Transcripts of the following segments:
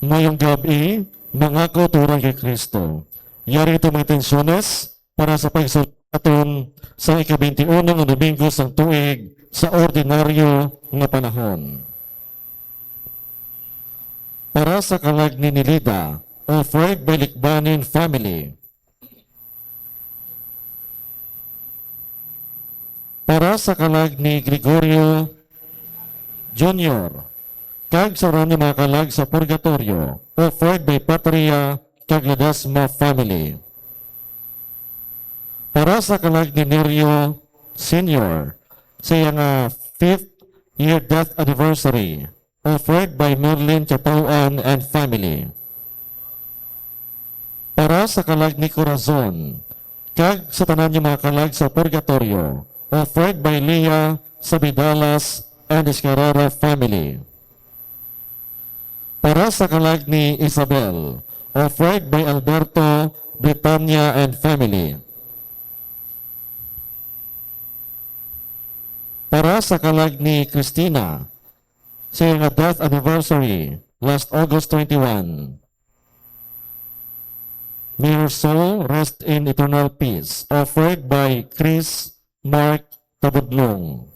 Ngayong gabi, mga kauturan kay Kristo. Yari ito mga tensyones para sa pagsulatun sa ika-21 ng Domingo sa tuig sa ordinaryo nga panahon. Para sa kalag ni Nilida, offered by Likbanin family. Para sa kalag ni Gregorio Jr., kag sa rani mga kalag sa purgatorio, offered by Patria kag Ledesma family. Para sa kalag ni Nerio Sr., sa iyang 5th year death anniversary, offered by Merlin Chatauan and family. Para sa kalag ni Corazon, kag sa tanan niya mga kalag sa purgatorio, offered by Leah Sabidalas and Escarara family. Para sa kalag ni Isabel, offered by Alberto Britannia and family. Para sa kalag ni Christina, sa iyong death anniversary, last August 21. May her soul rest in eternal peace, offered by Chris Mark Tabudlong.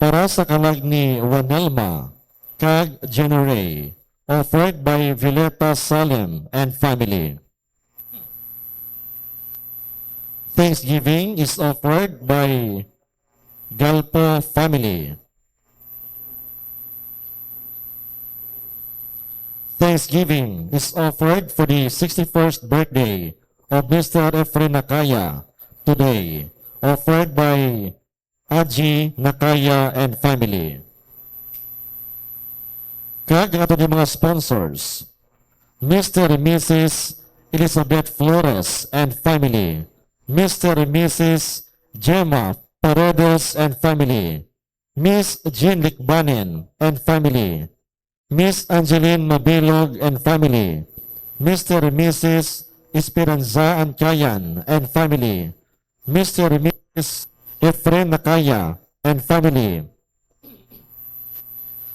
Para sa kalag ni Wanelma, kag Jenny, offered by Violeta Salem and family. Thanksgiving is offered by Galpo family. Thanksgiving is offered for the 61st birthday of Mr. Efren Nakaya today, offered by Aji Nakaya and family. Kag ato ni mga sponsors, Mr. and Mrs. Elizabeth Flores and family, Mr. and Mrs. Gemma Paredes and family, Miss Jean Likbanen and family, Miss Angeline Mabilog and family, Mr. and Mrs. Esperanza Ancayan and family, Mr. and Mrs. Efren Nakaya and family,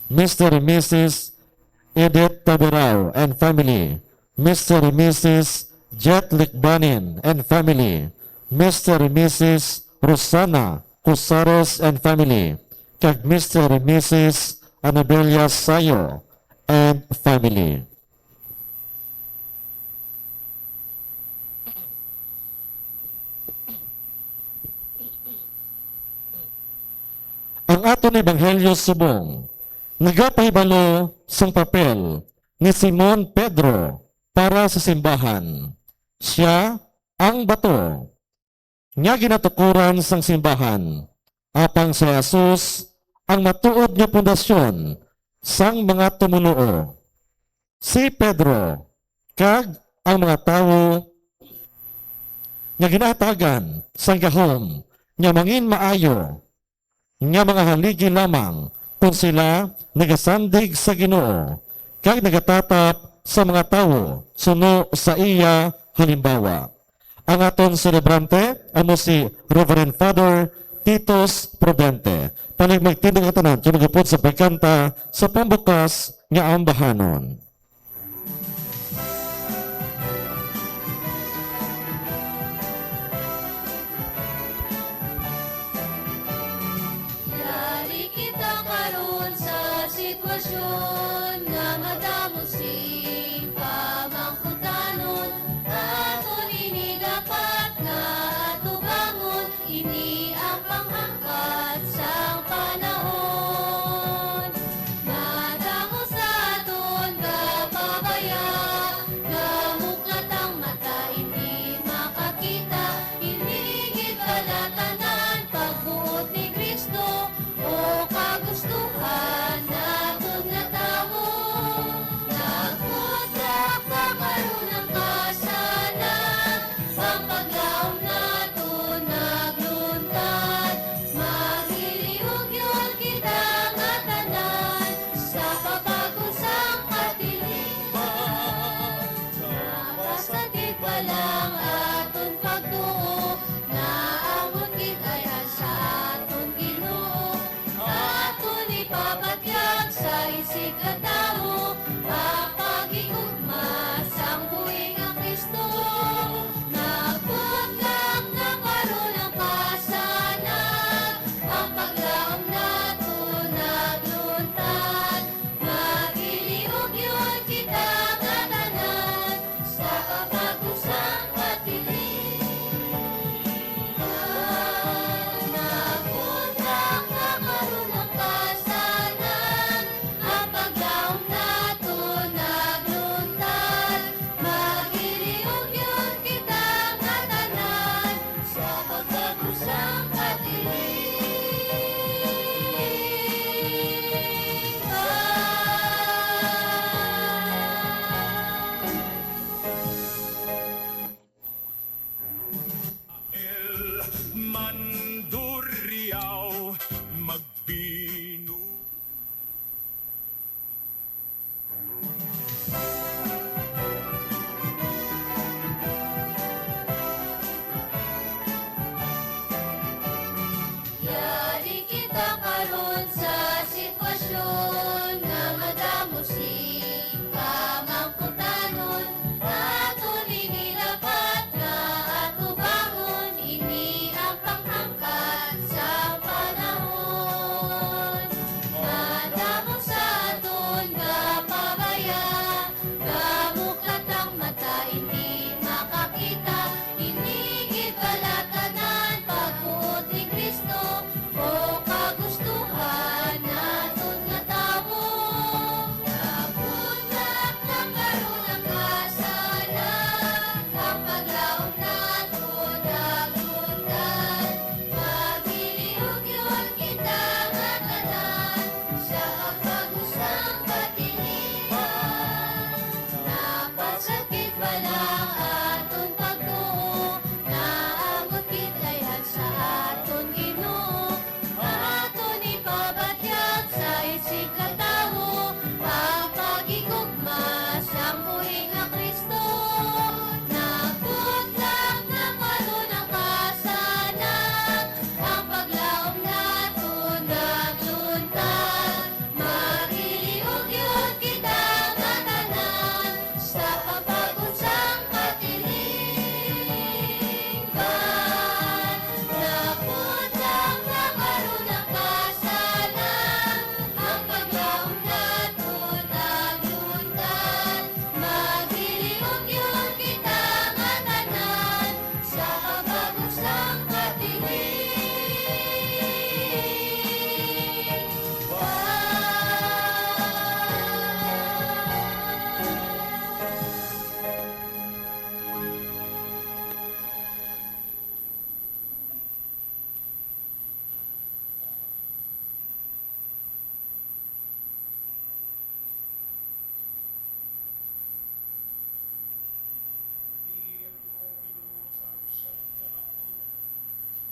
Mr. and Mrs. Edith Taberao and family, Mr. and Mrs. Jet Likbanin and family, Mr. and Mrs. Rosana Cusares and family, kag Mr. and Mrs. Anabelia Sayo and family. Ang aton ebanghelyo subong nagapahibalo sang papel ni Simon Pedro para sa simbahan. Siya ang bato nga ginatukuran sang simbahan, apang si Jesus ang matuod nga pundasyon sang mga tumunuo. Si Pedro kag ang mga tawo nga ginatagan sang gahom nga mangin maayo nga mga haligi lamang kung sila nagasandig sa Ginoo kag nagatatap sa mga tawo suno sa iya halimbawa. Ang aton celebrante amo si Reverend Father Titus Prudente. Panig magtindog ang tanan kinugupod sa pagkanta sa pambukas nga ambahanon. Yari kita karon sa sitwasyon nga madamo sing pamangkutanon, aton ini dapat nga atubangon, ini ang panghangkat sang panahon. Madamo sa aton kapabaya, gamuklat ang mata hindi makakita, hinigit palatanan pagbuot ni Kristo, o kagustuhan naton nga tawo.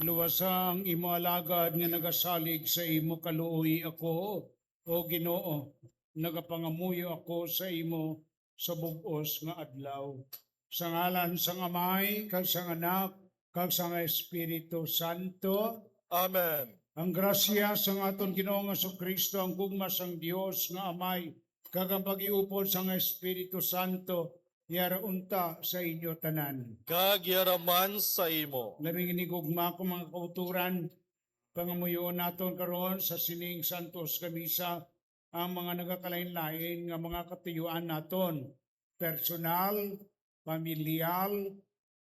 Luwasang imo alagad nga nagasalig sa imo kaluoy ako, o Ginoo, nagapangamuyo ako sa imo sa bug-os nga adlaw. Sa ngalan sang Amay, kag sang Anak, kag sang Espiritu Santo, Amen. ang grasya sang aton Ginoo nga Kristo, ang gugma sang Dios nga Amay, kag ang pag-iupod sang Espiritu Santo, yaraunta sa inyo tanan. Kagyaraman sa imo. Labing inigugma ko mga kauturan, pangamuyoon naton karon sa sining Santos Kamisa, ang mga nagakalain-lain nga mga katuyuan naton, personal, pamilyal,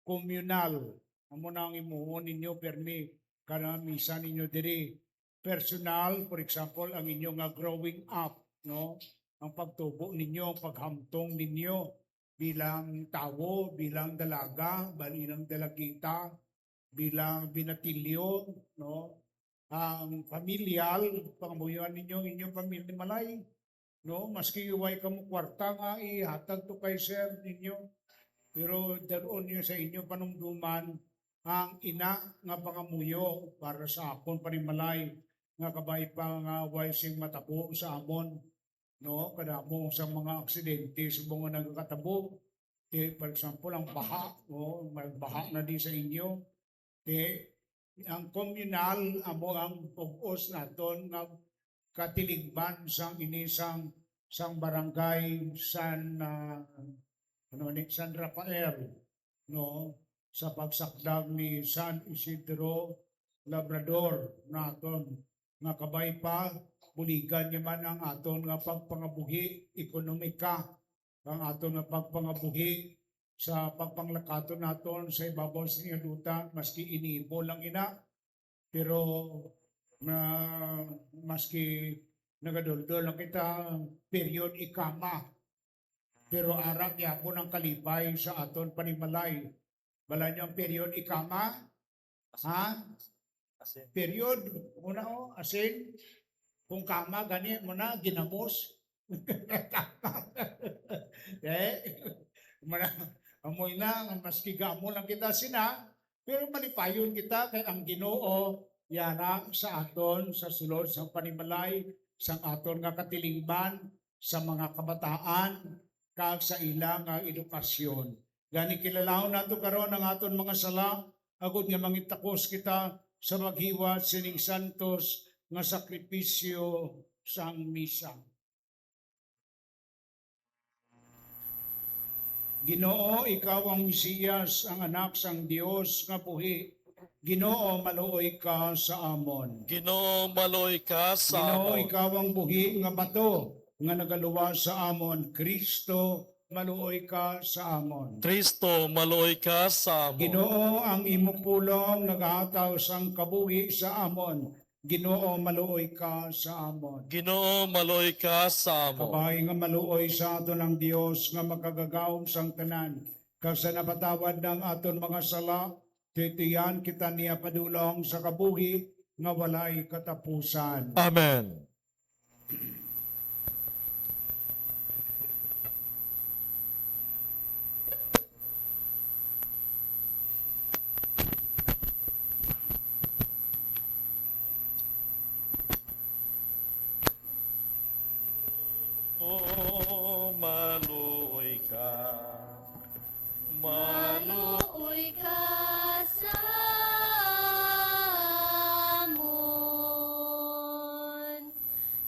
komunal. Amo na ang imuhon ninyo permi kana misa ninyo diri. Personal, for example, ang inyong nga growing up, no? Ang pagtubo ninyo, ang paghamtong ninyo bilang tao, bilang dalaga, bilang dalagita, bilang binatilyo, no? Ang familial, pangamuyuan ninyo inyong pamilya malay, no? Maski iway kamo kwarta nga ihatag to kay sir ninyo, pero daron niyo sa inyo panumduman ang ina nga pangamuyo para sa akon panimalay nga kabay pa nga way sing matabo sa amon, no? Kadamo sa mga aksidente sa mga nagkatabo. For example, ang baha, no? Magbaha na di sa inyo. Ang komunal, amo ang pag-os naton nga katiligban sang inisang sang barangay San Rafael, no? Sa pagsakdag ni San Isidro Labrador naton nga kabay pa buligan niya man ang aton nga pagpangabuhi ekonomika, ang aton nga pagpangabuhi sa pagpanglakaton naton sa ibabaw sa ingadutan, maski iniibo lang ina, pero na maski nagaduldol lang kita period ikama, pero arak yapon ang kalipay sa aton panimalay. Bala niyo ang period ikama, ha? Period, muna o, asin, kung kama, gani mo na, ginamos. Muna, amoy na, maski gamo lang kita sina, pero malipayon kita kay ang Ginoo yara sa aton, sa sulod, sa panimalay, sa aton nga katilingban, sa mga kabataan, kag sa ilang edukasyon. Gani kilalahon nato karon ang aton mga sala, agud nga mangitakos kita sa maghiwat sining santos nga sakripisyo sang misa. Ginoo, ikaw ang Mesiyas, ang anak sang Dios nga buhi. Ginoo, maluoy ka sa amon. Ginoo, maloy ka sa Ginoo, amon. ikaw ang buhi nga bato nga nagaluwas sa amon. Kristo, maluoy ka sa amon. Kristo, maloy ka sa amon. Ginoo, ang imong pulong nagahataw sang kabuhi sa amon. Ginoo, maluoy ka sa amon. Ginoo, maloy ka sa amon. Kabay nga maluoy sa aton ang Dios nga makagagawom sang tanan. Kag sa napatawad ng aton mga sala, titiyan kita niya padulong sa kabuhi nga walay katapusan. Amen. Oh, maloy ka. Maluoy ka sa amon.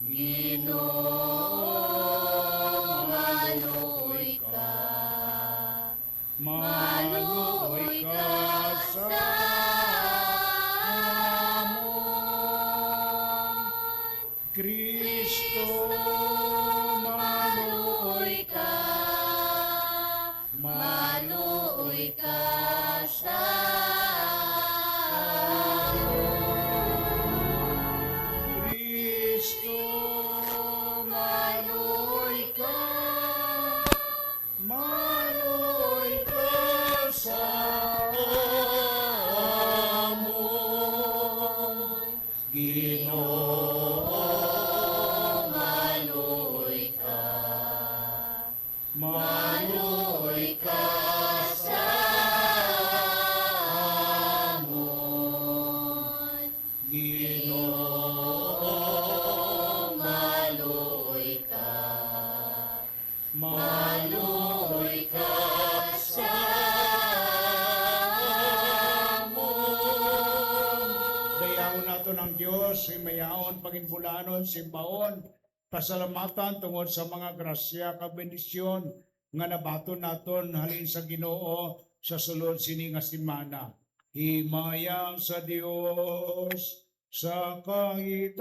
Ginoo, maluoy ka. Maluoy ka sa amon. Kristo, Maluoy ka. Maluoy ka sa Kristo, maluoy ka, maluoy ka Dios, himayaon, paginbulanon, simbaon, pasalamatan tungod sa mga grasya, kabendisyon, nga nabaton naton halin sa Ginoo sa sulod sini nga semana. Himayang sa Dios sa kahitaasan.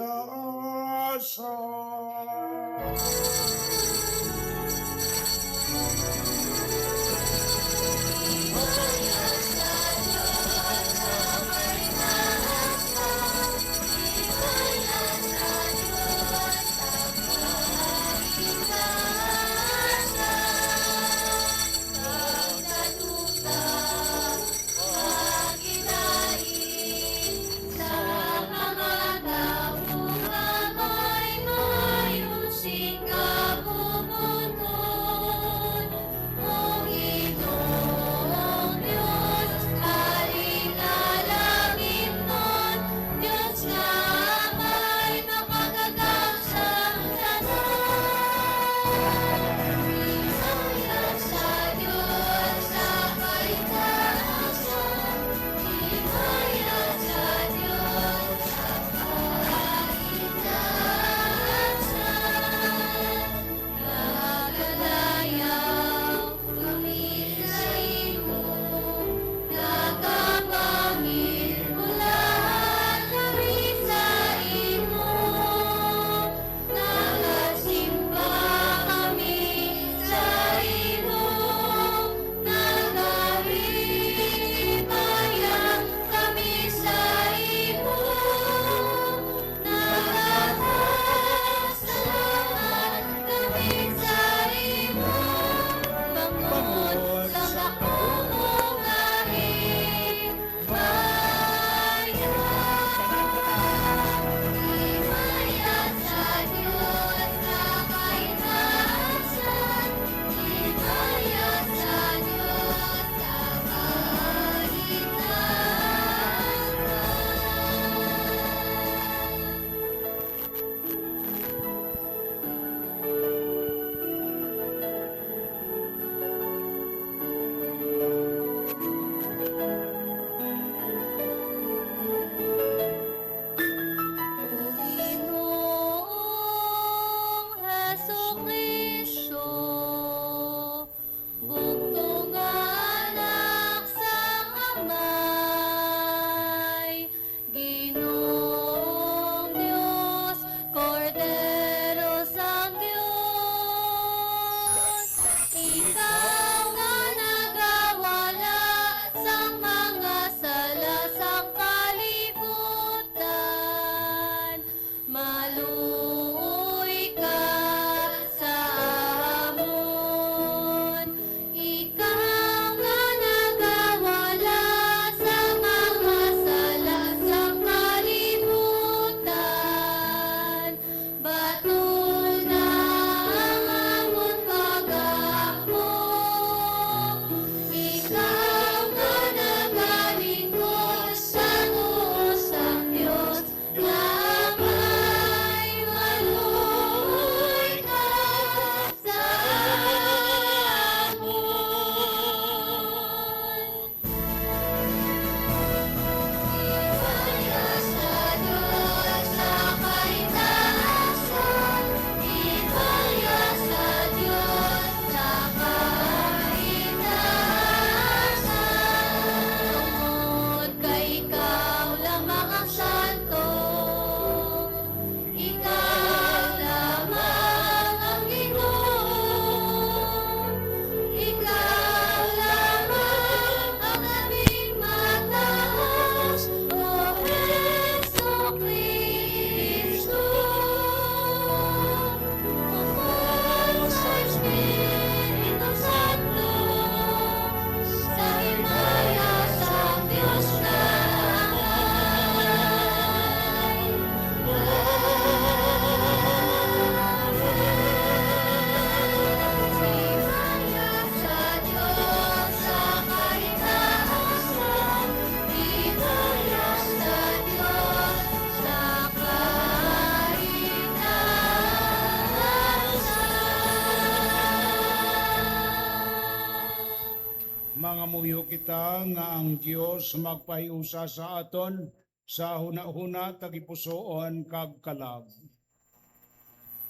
Mga muyo kita nga ang Dios magpahiusa sa aton sa huna-huna tagipusoon kag kalab.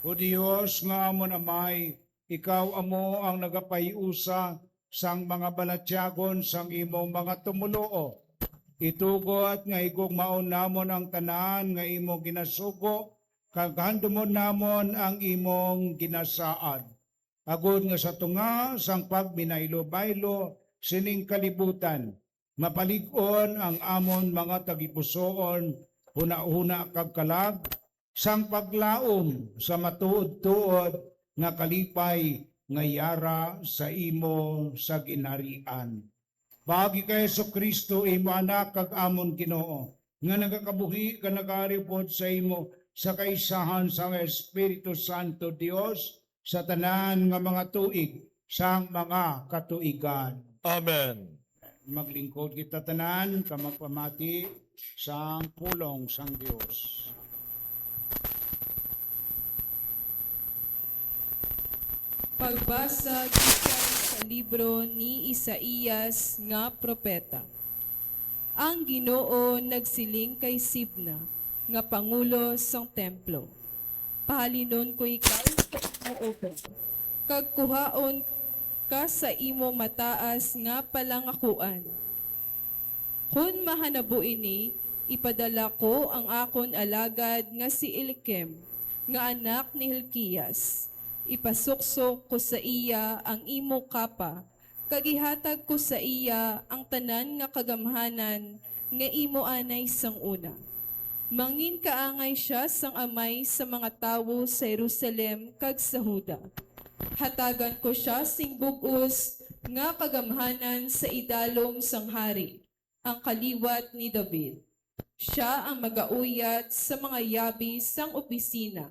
O Dios nga amo namay, ikaw amo ang nagapahiusa sang mga balatyagon sang imong mga tumuloo. Itugot nga igugmaon namon ang tanan nga imong ginasugo, kag handumon namon ang imong ginasaad. Agud nga sa tunga sang pagminaylo-baylo sining kalibutan, mapalig-on ang amon mga tagipusoon, huna-huna kag kalag, sang paglaom sa matuod-tuod nga kalipay nga yara sa imo sa ginarian. Pagi kay Jesucristo imo anak kag amon Ginoo nga nagakabuhi ka nagaripod sa imo sa kaisahan sa Espiritu Santo Dios sa tanan nga mga tuig sang mga katuigan. Amen. Maglingkod kita tanan ka magpamati sang pulong sang Dios. Pagbasa gikan sa libro ni Isaías nga propeta. Ang Ginoo nagsiling kay Sibna nga pangulo sang templo. Pahalinon ko ikaw sa imo open. Kag kuhaon ka sa imo mataas nga palangakuan. Kun mahanabo ini, ipadala ko ang akon alagad nga si Elikem, nga anak ni Hilkias. Ipasuksok ko sa iya ang imo kapa, kag ihatag ko sa iya ang tanan nga kagamhanan nga imo anay sang una. Mangin kaangay siya sang amay sa mga tawo sa Jerusalem kag sa Huda. Hatagan ko siya sing bug-os nga kagamhanan sa idalom sang hari, ang kaliwat ni David. Siya ang magauyat sa mga yabi sang opisina.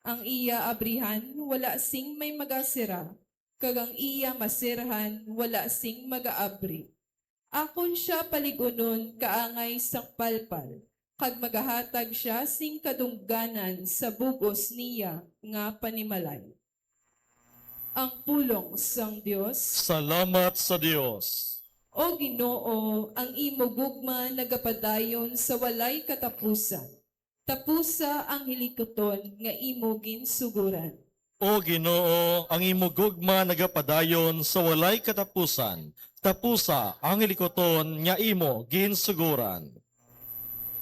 Ang iya abrihan, wala sing may magasira, kag ang iya masirahan, wala sing magaabri. Akon siya paligunon kaangay sang palpal, kag magahatag siya sing kadungganan sa bugos niya nga panimalay. Ang pulong sang Dios. Salamat sa Dios. O Ginoo, ang imo gugma nagapadayon sa walay katapusan. Tapusa ang hilikoton nga imo ginsuguran. O Ginoo, ang imo gugma nagapadayon sa walay katapusan. Tapusa ang hilikoton nga imo ginsuguran.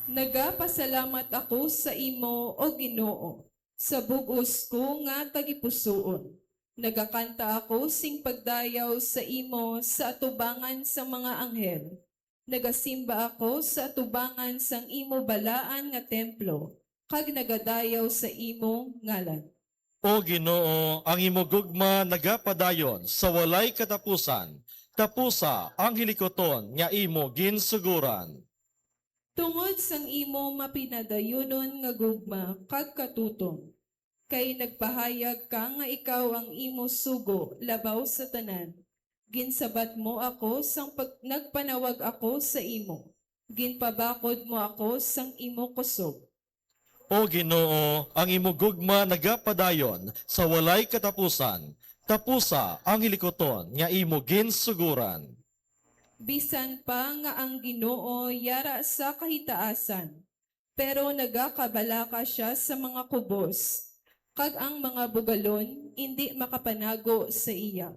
Nagapasalamat ako sa imo, O Ginoo, sa bugos ko nga tagipusoon. Nagakanta ako sing pagdayaw sa imo sa atubangan sa mga anghel. Nagasimba ako sa atubangan sang imo balaan nga templo, kag nagadayaw sa imo ngalan. O Ginoo, ang imo gugma nagapadayon sa walay katapusan. Tapusa ang hilikoton nga imo ginsuguran. Tungod sang imo mapinadayunon nga gugma kag katutom, kay nagpahayag ka nga ikaw ang imo sugo labaw sa tanan. Ginsabat mo ako sang nagpanawag ako sa imo. Ginpabakod mo ako sang imo kusog. O Ginoo, ang imo gugma nagapadayon sa walay katapusan. Tapusa ang hilikoton nga imo ginsuguran. Bisan pa nga ang Ginoo yara sa kahitaasan, pero nagakabalaka siya sa mga kubos, kag ang mga bugalon hindi makapanago sa iya.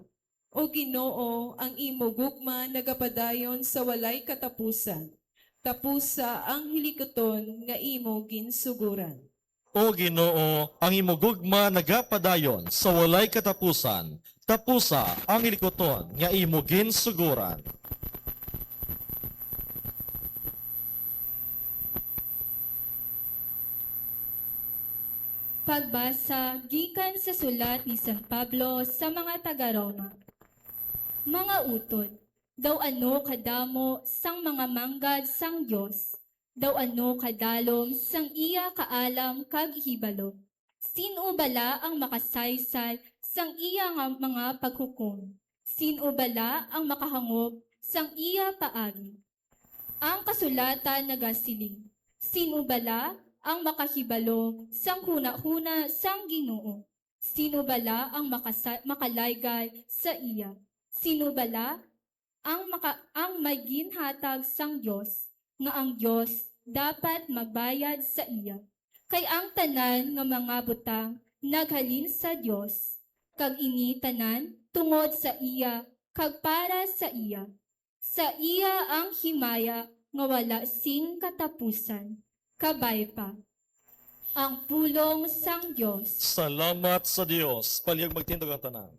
O Ginoo, ang imo gugma nagapadayon sa walay katapusan. Tapusa ang hilikoton nga imo ginsuguran. O Ginoo, ang imo gugma nagapadayon sa walay katapusan. Tapusa ang hilikoton nga imo ginsuguran. Pagbasa gikan sa sulat ni San Pablo sa mga taga-Roma. Mga utod, daw ano kadamo sang mga manggad sang Dios, daw ano kadalom sang iya kaalam kag hibalo. Sino bala ang makasaysay sang iya nga mga paghukom? Sino bala ang makahangop sang iya paagi? Ang kasulatan nagasiling, sino bala ang makahibalo sang huna-huna sang Ginoo? Sino bala ang makalaygay sa iya? Sino bala ang may ginhatag sang Dios, nga ang Dios dapat magbayad sa iya. Kay ang tanan nga mga butang naghalin sa Dios, kag ini tanan tungod sa iya, kag para sa iya. Sa iya ang himaya nga wala sing katapusan. Kabay pa. Ang pulong sang Dios. Salamat sa Dios. Palyag magtindog ang tanan.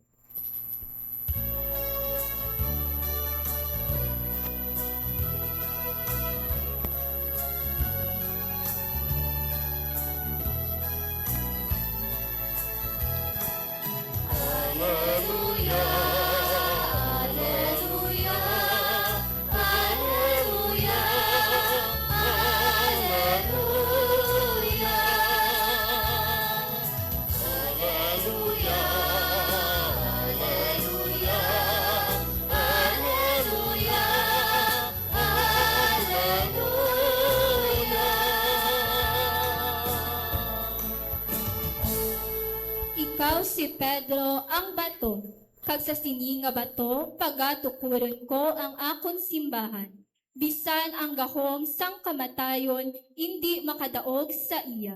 Ikaw si Pedro ang bato, kag sa sini nga bato pagatukuron ko ang akon simbahan. Bisan ang gahom sang kamatayon hindi makadaog sa iya.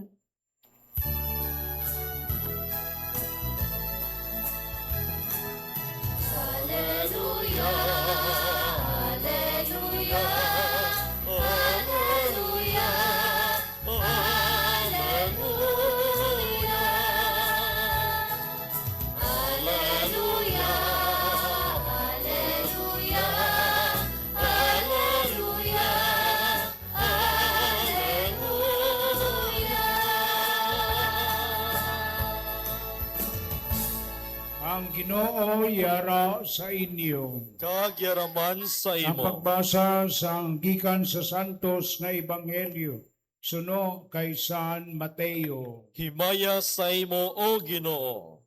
Ang Ginoo yara sa inyo. Kagyaraman sa Ang imo. pagbasa sa gikan sa Santos nga Ebanghelyo suno kay San Mateo. Himaya sa imo, O Ginoo.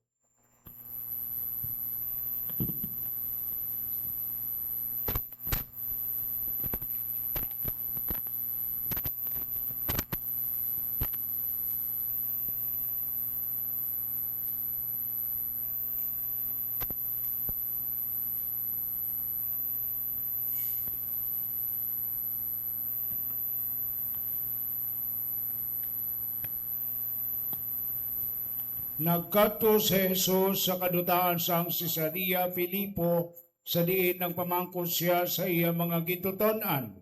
Nagkadto si Jesus sa kadutaan sang Cesarea Filipo sa diin nagpamangkot siya sa iya mga gituton-an.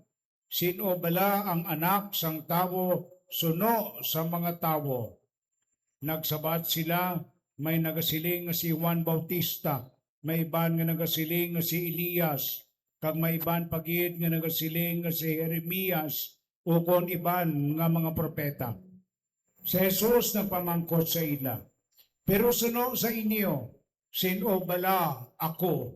Sino bala ang anak sang tawo suno sa mga tawo? Nagsabat sila, may nagasiling nga si Juan Bautista, may iban nga nagasiling nga si Elias, kag may iban pagid nga nagasiling nga si Jeremias, o kon iban nga mga propeta. Si Jesus nagpamangkot sa ila, pero suno sa inyo, sino bala ako?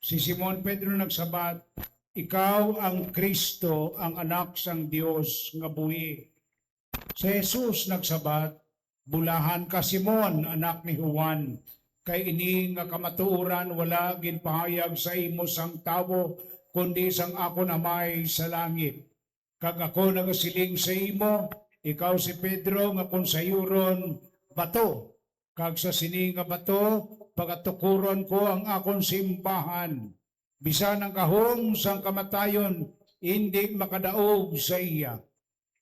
Si Simon Pedro nagsabat, ikaw ang Kristo, ang anak sang Dios nga buhi. Si Jesus nagsabat, bulahan ka Simon, anak ni Juan, kay ini nga kamatuoran wala ginpahayag sa imo sang tawo, kundi sang akon amay sa langit. Kag ako nagasiling sa imo, ikaw si Pedro nga konsayuron bato. Kag sa sini nga bato, pagatukuron ko ang akon simbahan. Bisan ang kahong sang kamatayon, hindi makadaog sa iya.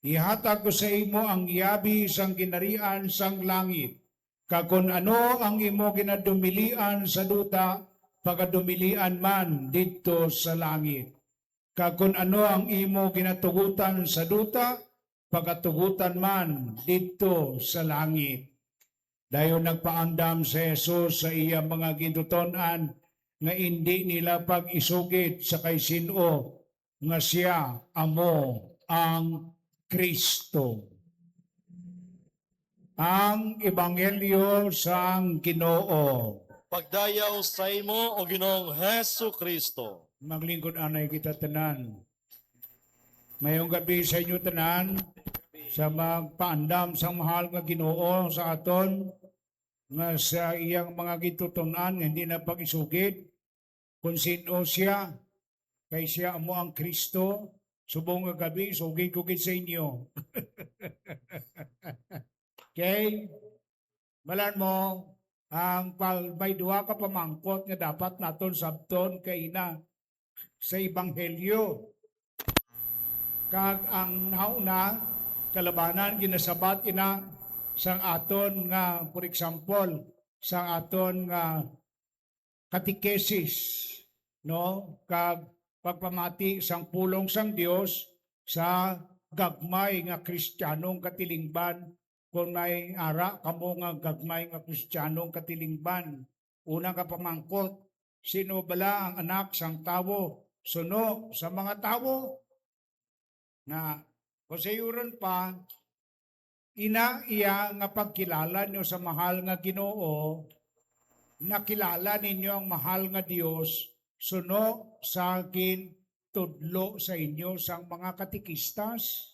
Ihatag ko sa imo ang yabi sang ginarian sang langit. Kag kung ano ang imo ginadumilian sa duta, pagadumilian man dito sa langit. Kag kung ano ang imo ginatugutan sa duta, pagatugutan man dito sa langit. Dayon nagpaandam si Jesus sa iyang mga gituton-an nga hindi nila pag-isugit sa kay sino nga siya amo ang Kristo. Ang Ebanghelyo sang Ginoo. Pagdayaw sa imo, O Ginoong Hesu Kristo. Maglingkod anay kita tanan. Ngayong gabi sa inyo tanan, sa magpaandam sa mahal nga Ginoo sa aton, nga sa iyang mga gitutunan hindi na pag-isugid kung sino siya, kay siya amo ang Kristo. Subong nga gabi, sugid ko sa inyo. Okay? Malan mo, ang may duha ka pamangkot nga dapat naton sabton kay na sa Ebanghelyo. Kag ang nauna, kalabanan, ginasabat ina sang aton nga, for example, sang aton nga katikesis, no? Kag pagpamati sang pulong sang Dios sa gagmay nga Kristiyanong katilingban. Kung may ara kamo nga gagmay nga Kristiyanong katilingban, unang kapamangkot, sino bala ang anak sang tawo? Suno sa mga tawo na kusayuron pa, ina iya nga pagkilala nyo sa mahal nga Ginoo, nakilala ninyo ang mahal nga Dios, suno sa akin tudlo sa inyo sang mga katikistas.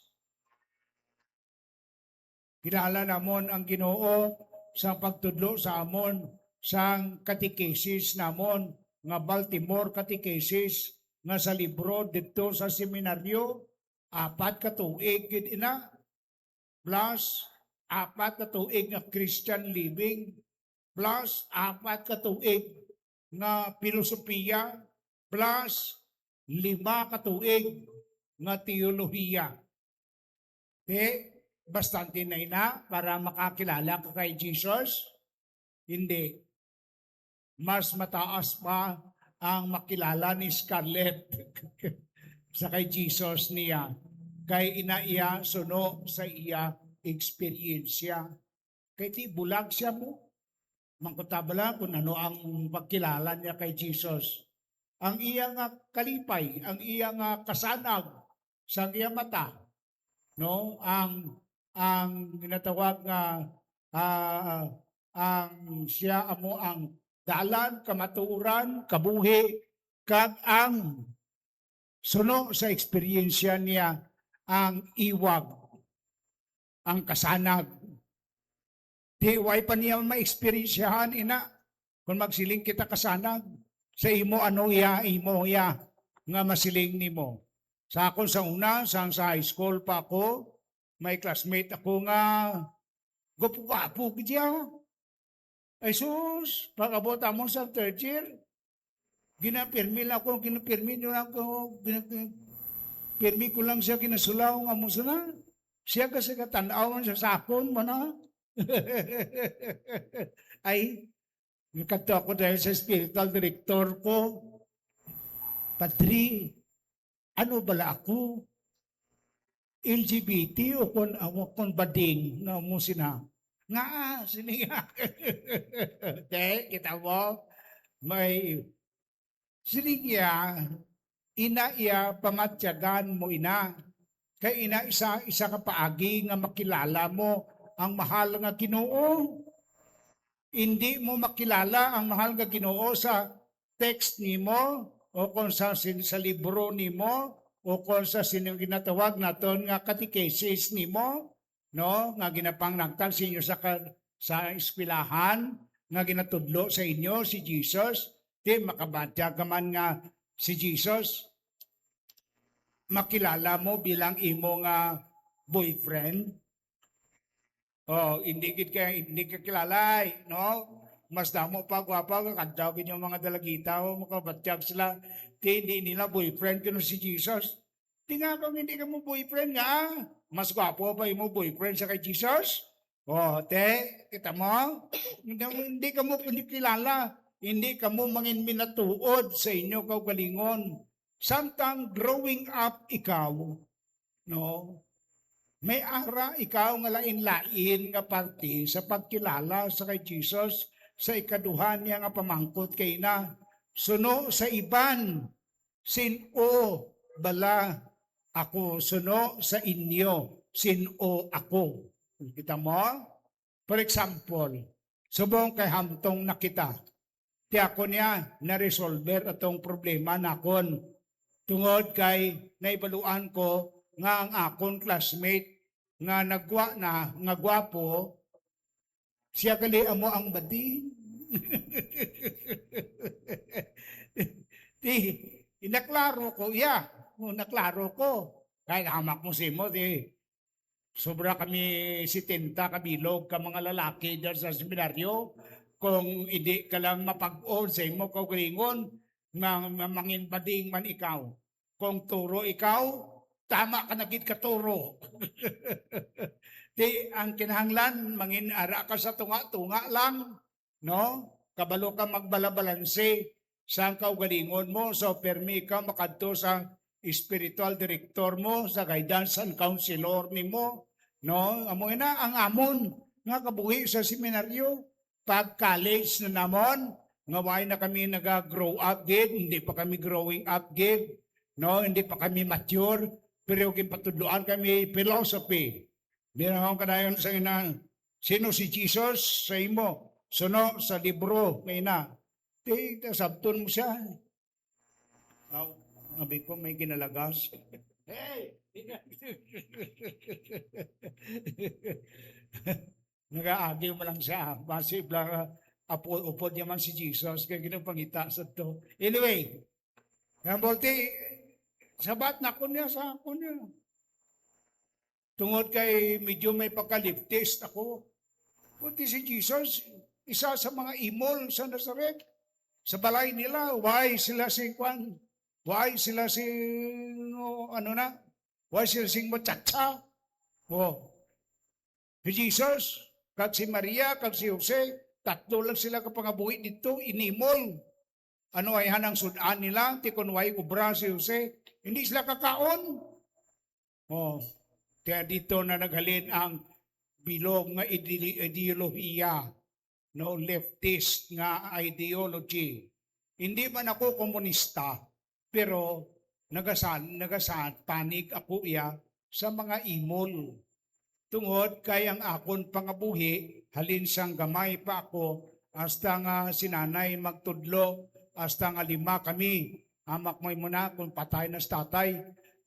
Kilala namon ang Ginoo sa pagtudlo sa amon sang katikesis namon nga Baltimore Catechism nga sa libro dito sa seminaryo, 4 ka tuig gid ina, plus 4 ka tuig nga Christian living, plus 4 ka tuig nga filosofiya, plus 5 ka tuig nga teolohiya. Bastante na ina para makakilala ka kay Jesus? Hindi. Mas mataas pa ang makilala ni Scarlett sa kay Jesus niya. Kay ina iya suno sa iya eksperyensya. Kay ti bulag siya mo. Mangkutabala kung ano ang pagkilala niya kay Jesus. Ang iya nga kalipay, ang iya nga kasanag sa iya mata, no? Ang ginatawag nga ang siya amo ang dalan, kamatuoran, kabuhi, kag ang suno sa eksperyensya niya ang iwag, ang kasanag. Di way pa niya ma-eksperyensyahan ina kung magsiling kita kasanag sa imo ano iya, imo iya nga masiling nimo. Sa akon sa una, sa high school pa ako, may classmate ako nga gupo-gapo kaya. Ay sus, pag-abot amon sa third year, ginapirmi lang ako, pirmi ko lang siya ginasulaw nga mo sana. Siya kasi katanawan sa sakon mo na. Ay, nagkato ako dahil sa spiritual director ko, Padri, ano bala ako? LGBT o kon bading na mo sina? Nga, siniga. Okay, kita mo, may sinigya, ina iya pamatyagan mo ina. Kay ina isa ka paagi nga makilala mo ang mahal nga Ginoo. Hindi mo makilala ang mahal nga Ginoo sa text nimo o kung sa libro nimo o kung sa ginatawag naton nga catechism nimo, no, nga ginapang nagtal sa inyo sa eskwelahan, nga ginatudlo sa inyo si Jesus, di makabadya ka man nga si Jesus, makilala mo bilang imo nga boyfriend. Oh, hindi ka kilala, no? Mas damo pa, gwapa ka, kadawin yung mga dalagita o makabatyag sila. Hindi nila boyfriend ka si Jesus. Di nga kung hindi ka mo boyfriend nga, mas gwapo pa yung mo boyfriend sa kay Jesus? O, kita mo? Hindi ka mo kilala. Hindi ka mo mangin minatuod sa inyo kaugalingon. Samtang growing up ikaw, no? May ara ikaw nga lain-lain nga parte sa pagkilala sa kay Jesus sa ikaduhan niya nga pamangkot kay na. Suno sa iban, sino bala ako, suno sa inyo, sino ako. Kita mo? For example, subong kay hamtong nakita, ti ako niya na-resolver atong problema nakon. Tungod kay naibaluan ko nga ang akon classmate nga nagwa na, nga gwapo, siya gali amo ang badi. Inaklaro ko, naklaro ko. Kaya hamak mo si mo, sobra kami 70 kabilog ka mga lalaki dyan sa seminaryo. Kung hindi ka lang mapag-on sa imo kaugalingon, mangin bading man ikaw. Kung turo ikaw, tama ka na gid katuro. Di ang kinahanglan mangin ara ka sa tunga-tunga lang, no? Kabalo ka magbalabalanse sa kaugalingon mo, so permi ka makadto sa spiritual director mo, sa guidance and counselor nimo, no? Amo na ang amon nga kabuhi sa seminaryo pag college na namon, nga why na kami naga-grow up gid, hindi pa kami growing up gid, no? Hindi pa kami mature, pero gipatudloan kami philosophy. Binahon kadayon sa ina, sino si Jesus sa imo? Suno sa libro may na. Di sabton mo siya. Abi ko may ginalagas. Hey! Nag-aagiw mo lang siya. Basi bla upod yaman si Jesus kaya ginapangita sa to. Anyway, Rambolti, sabat na ko niya sa ako niya. Tungod kay medyo may pagkaliptist ako. Kunti si Jesus, isa sa mga imol sa Nazaret. Sa balay nila, why sila si Kwan? Why sila si, why sila si Machatsa? Oh. Si Jesus, kag si Maria, kag si Jose, tatlo lang sila kapangabuhi dito, inimol. Ano ay hanang sudan nila, tikon way ubra si Jose, hindi sila kakaon. Oh. Kaya dito na naghalin ang bilog nga ideolohiya, no, leftist nga ideology. Hindi man ako komunista, pero nagasan panig ako iya sa mga imol. Tungod kay ang akon pangabuhi, halin sang gamay pa ako, hasta nga sinanay magtudlo, hasta nga 5 kami. Amak mo muna kung patay na sa tatay,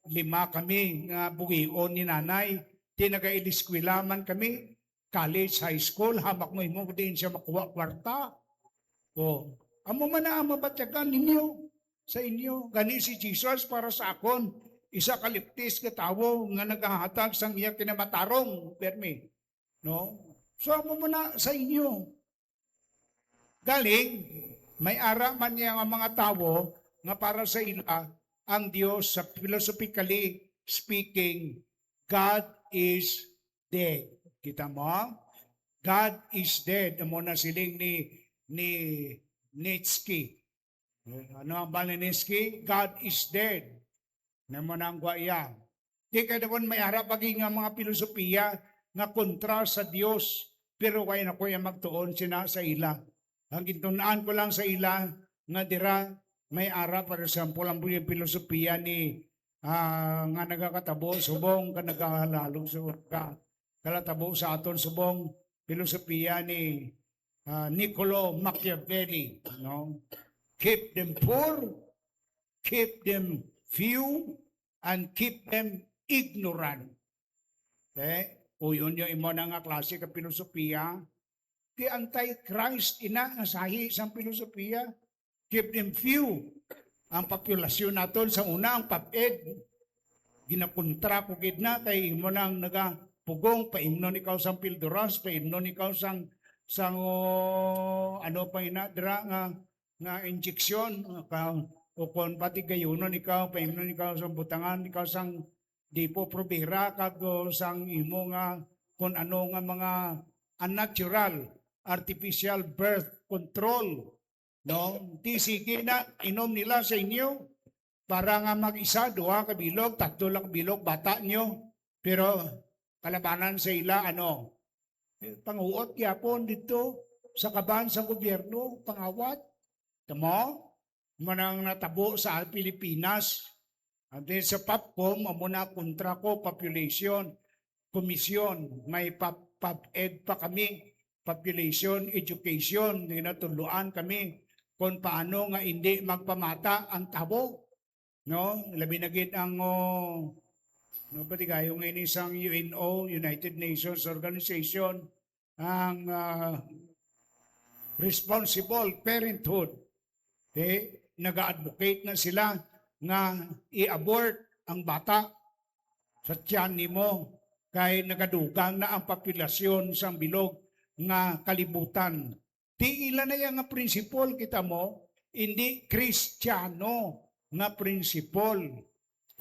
5 kami nga bugion ni nanay. Tinagailiskwila man kami, college, high school, hamak mo din siya makuha kwarta. O, amo man na ang mabatyagan ninyo sa inyo. Gani si Jesus para sa akon, isa kaliptis ka tawo nga naghahatag sang iya kinamatarong, permi. No? So, amo man na sa inyo. Galing, may ara man niya ang mga tawo nga para sa ila, ang Diyos sa philosophically speaking, God is dead. Kita mo? God is dead. Amo na siling ni Nietzsche. Ano ang bali ni Nietzsche? God is dead. Namo nang gwaya. Di ka naman may harap paging nga mga filosofiya nga kontra sa Dios, pero kaya na ko yung magtuon sina sa ila. Ang gintunaan ko lang sa ila nga dira may ara, for example, ang yung filosofiya ni nga nagakatabo subong ka nagahalalo ka kalatabo sa aton subong filosofiya ni Niccolo Machiavelli, no? Keep them poor, keep them few, and keep them ignorant. Okay? O yun yung imo na nga klase ka filosofiya. Di anti-Christ ina nga sahi sang filosofiya. Keep them few. Ang populasyon naton sa una, ang PAPED, ginakontra ko gid na kay mo nang nagapugong, paimnon ikaw sang pilduras, paimnon ikaw sang ano pa inadra nga injeksyon, o kon pati gayunon ikaw, paimnon ikaw sang butangan, ikaw sang dipo probera, kag sang imo nga kung ano nga mga unnatural, artificial birth control. No, di sige na inom nila sa inyo para nga mag-isa, 2 kabilog, 3 lang kabilog bata nyo. Pero kalabanan sa ila ano? Panguot gyapon dito sa kaban sa gobyerno, pangawat. Tamo, manang natabo sa Pilipinas. And then sa PAPCOM, amo na kontra ko population commission, may PAPED pa kami, population education, ginatuluan kami kung paano nga hindi magpamata ang tabo. No? Labi na gid ang no, pati kayo ngayon isang UNO, United Nations Organization, ang responsible parenthood. Okay? Nag-advocate na sila nga i-abort ang bata sa tiyan nimo kay nagadugang na ang populasyon sa bilog nga kalibutan. Di ila na yang nga prinsipol kita mo, hindi Kristiyano nga prinsipol.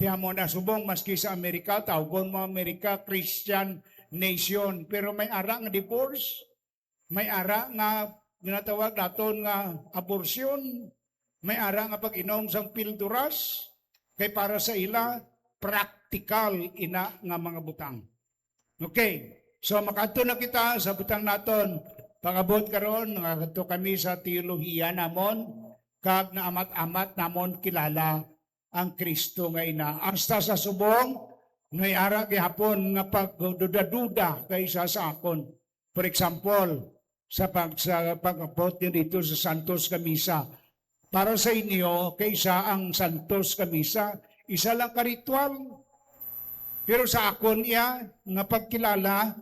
Tiyan mo na subong maski sa Amerika, tawgon mo Amerika Christian nation, pero may ara nga divorce, may ara nga ginatawag naton nga abortion, may ara nga pag-inom sang pilduras, kay para sa ila practical ina nga mga butang. Okay, so makadto na kita sa butang naton. Pangabot karon nakadto kami sa teolohiya namon, kag na amat-amat namon kilala ang Kristo nga ina. Hasta sa subong, ngay ara gihapon nga pagduda-duda kaysa sa akon. For example, sa pag-abot niyo dito sa Santos Camisa. Para sa inyo, kaysa ang Santos Camisa, isa lang ka ritual. Pero sa akon iya, nga pagkilala,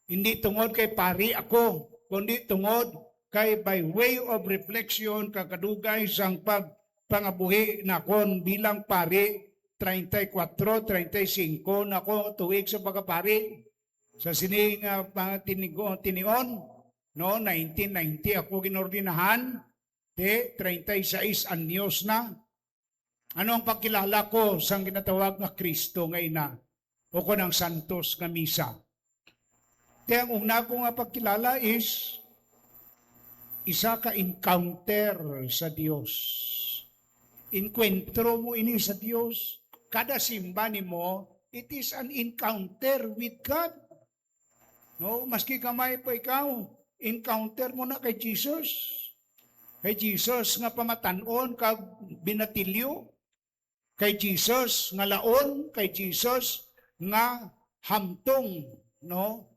hindi tungod kay pari ako, kundi tungod kay by way of reflection, kakadugay sang pangabuhi na kon bilang pari 34, 35 na ko tuig sa pagkapari. Sa sining tinion, no, 1990 ako kinordinahan, 36 anyos na. Ano ang pagkilala ko sa ginatawag na Kristo nga ina o ko ng Santos nga Misa? Kaya ang una ko nga pagkilala is isa ka encounter sa Dios. Enkwentro mo ini sa Dios. Kada simba nimo, it is an encounter with God. No, maski kamay pa ikaw, encounter mo na kay Jesus. Kay Jesus nga pamatanon kag binatilyo. Kay Jesus nga laon, kay Jesus nga hamtong, no?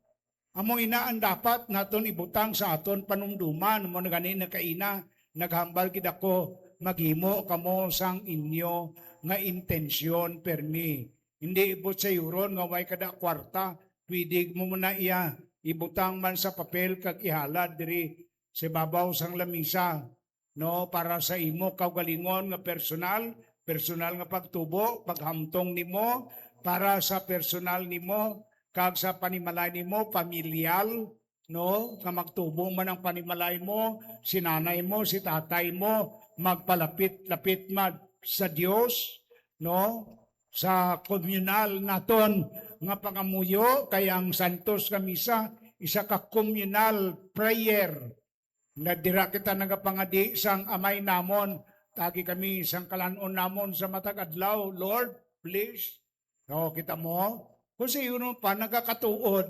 Amo ina ang dapat naton ibutang sa aton panumduman mo na ganin na kaina naghambal gid ako maghimo kamo sang inyo nga intensyon permi. Hindi ibot sa euron nga way kada kwarta, pwede mo muna iya ibutang man sa papel kag ihalad diri sa babaw sang lamisa, no, para sa imo kaugalingon nga personal nga pagtubo, paghamtong nimo para sa personal nimo kag sa panimalay nimo pamilyal, no, nga magtubo man ang panimalay mo, si nanay mo, si tatay mo, magpalapit-lapit man sa Dios, no, sa komunal naton nga pangamuyo kay ang Santos nga Misa isa ka communal prayer. Nadira kita nagapangadi sang amay namon, tagi kami sang kalanon namon sa matag adlaw, Lord, please. No, kita mo, kung sa iyo pa nagakatuod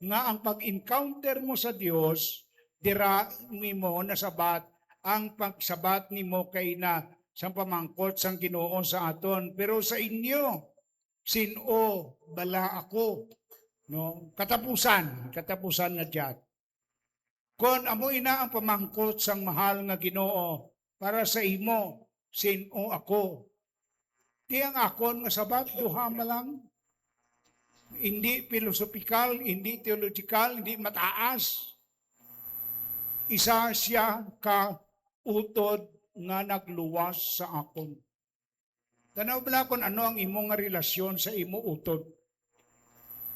nga ang pag-encounter mo sa Dios, dira mo nasabat ang pagsabat nimo kay na sa pamangkot sang Ginoo sa aton. Pero sa inyo, sino bala ako, no? Katapusan nga diyan. Kon amo ina ang pamangkot sang mahal nga Ginoo para sa imo, sino ako? Tiyang akon nga sabat duha malang, hindi philosophical, hindi theological, hindi mataas. Isa siya ka utod nga nagluwas sa akon. Tanaw bala kon ano ang imong nga relasyon sa imo utod.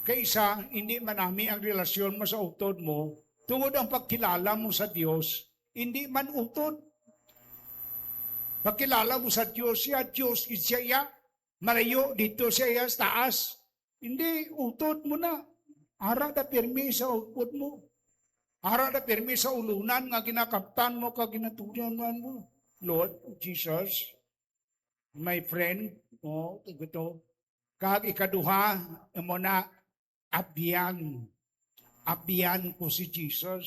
Kaysa hindi manami ang relasyon mo sa utod mo, tungod ang pagkilala mo sa Dios, hindi man utod. Pagkilala mo sa Dios siya, malayo dito siya sa taas. Hindi, utod mo na. Ara na pirmi sa utod mo. Ara na pirmi sa ulunan nga ginakaptan mo, ka ginatulian mo. Lord Jesus, my friend, ito, kag ikaduha, mo na, abyan ko si Jesus.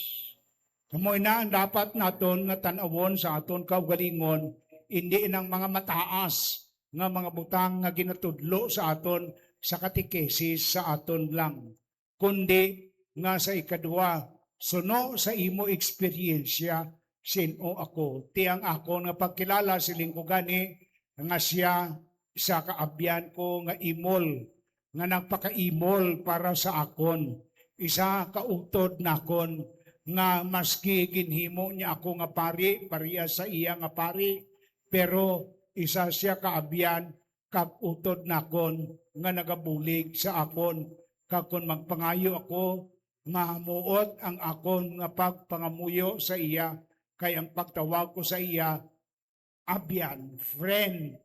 Kamoy na ang dapat naton nga tanawon sa aton kaugalingon, hindi ng mga mataas nga mga butang nga ginatudlo sa aton sa katikesis sa aton lang, kundi nga sa ikadua, suno sa imo eksperyensya, sino ako. Tiyang ako nga pagkilala siling ko gani, nga siya, isa kaabyan ko nga imol, nga nagpakaimol para sa akon. Isa kautod na kon, nga maski ginhimo niya ako nga pari, pariya sa iya nga pari, pero isa siya kaabyan, kag utod na kon nga nagabulig sa akon, kag kon magpangayo ako mamuot ang akon nga pagpangamuyo sa iya, kay ang pagtawag ko sa iya abyan, friend,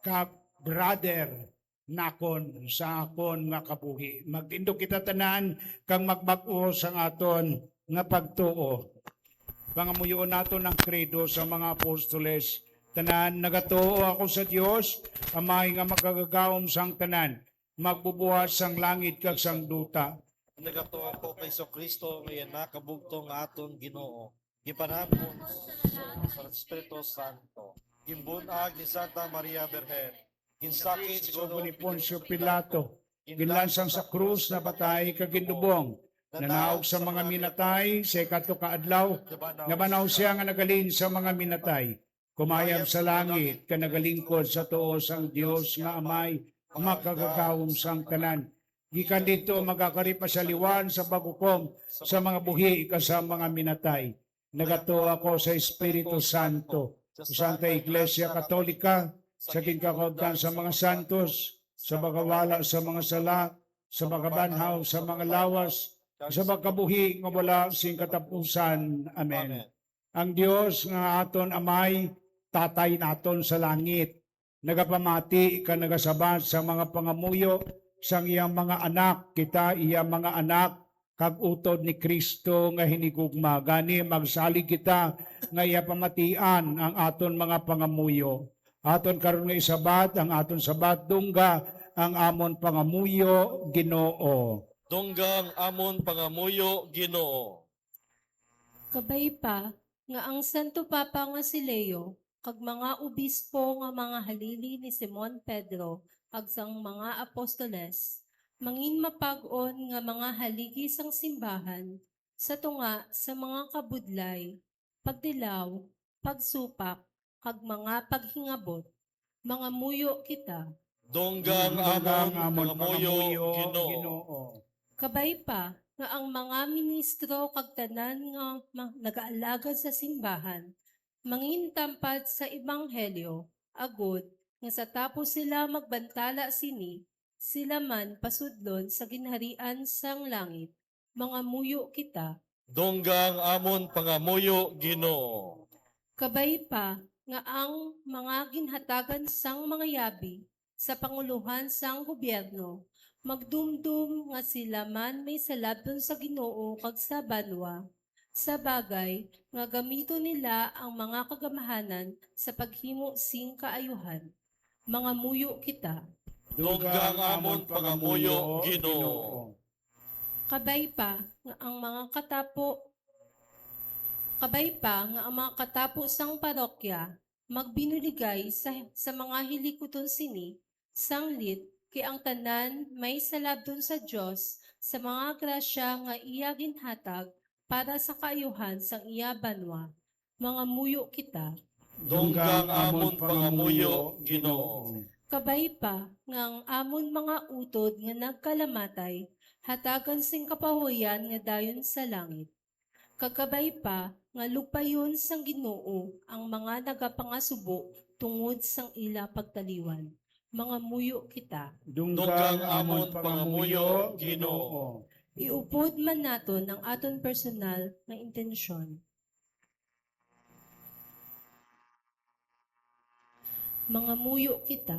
kag brother, nakon sa akon nga kabuhi. Magtindog kita tanan kang magbag-o sa aton nga pagtuo. Pangamuyoon nato ng kredo sa mga apostoles. Tanan, nagatuo ako sa Dios, amay nga makagagawom sang tanan, magbubuhat sang langit kag sang duta. Nagatuo ko kay Kristo ngayon nakabugtong aton Ginoo. Gipanabon sa Espiritu Santo. Gimbunag ni Santa Maria Berhen. Ginsakit Siguro ni Poncio Pilato, ginlansang sa krus na patay kag gindubong, nanaog sa mga minatay sa ikato kaadlaw, nabanaw siya nga nagalin sa mga minatay. Kumayam sa langit, ka nagalingkod sa tuos ang Dios nga amay, makagagawom sang tanan. Gikan dito magkakaripasaliwan sa paghukom sa mga buhi ka sa mga minatay. Nagato ako sa Espiritu Santo, sa Santa Iglesia Katolika, sa ginkakautan sa mga santos, sa pagkawala sa mga sala, sa pagkabanhaw sa mga lawas, sa pagkabuhi nga wala sing katapusan. Amen. Ang Dios nga aton amay, tatay naton sa langit, nagapamati ka nagasabat sa mga pangamuyo sang iyang mga anak, kita iyang mga anak, kag utod ni Kristo nga hinigugma. Gani magsalig kita nga iya pamatian ang aton mga pangamuyo. Aton karon nga isabat ang aton sabat dungga ang amon pangamuyo Ginoo. Donggang amon pangamuyo Ginoo. Kabay pa nga ang Santo Papa nga si Leo kag mga obispo nga mga halili ni Simon Pedro kag sang mga apostoles mangin mapag-on nga mga haligi sang simbahan sa tunga sa mga kabudlay, pagdilaw, pagsupak kag mga paghingabot, mga muyo kita. Donggang amon pangamuyo Ginoo. Kabay pa nga ang mga ministro kag tanan nga nagaalagad sa simbahan mangin tampad sa ebanghelyo agud nga sa tapos sila magbantala sini sila man pasudlon sa ginharian sang langit mga muyo kita. Donggang amon pangamuyo Ginoo. Kabay pa nga ang mga ginhatagan sang mga yabi sa panguluhan sang gobyerno magdumdum nga sila man may salabton sa Ginoo kag sa banwa sa bagay nga gamito nila ang mga kagamahanan sa paghimo sing kaayuhan. Mga muyo kita. Donggang amon pangamuyo Ginoo. Kabay pa nga ang mga katapo sang parokya magbinuligay sa mga hilikuton sini sanglit kay ang tanan may salabton sa Dios sa mga grasya nga iya ginhatag para sa kaayuhan sang iya banwa. Mga muyo kita. Donggang amon pangamuyo Ginoo. Kabay pa nga ang amon mga utod nga nagkalamatay hatagan sing kapahuyan nga dayon sa langit. Kagabay pa nga lupayon sang Ginoo ang mga nagapangasubo tungod sang ila pagtaliwan. Mga muyo kita. Dunggang amon pangamuyo Ginoo. Iupod man naton ang aton personal nga intensyon. Mga muyo kita.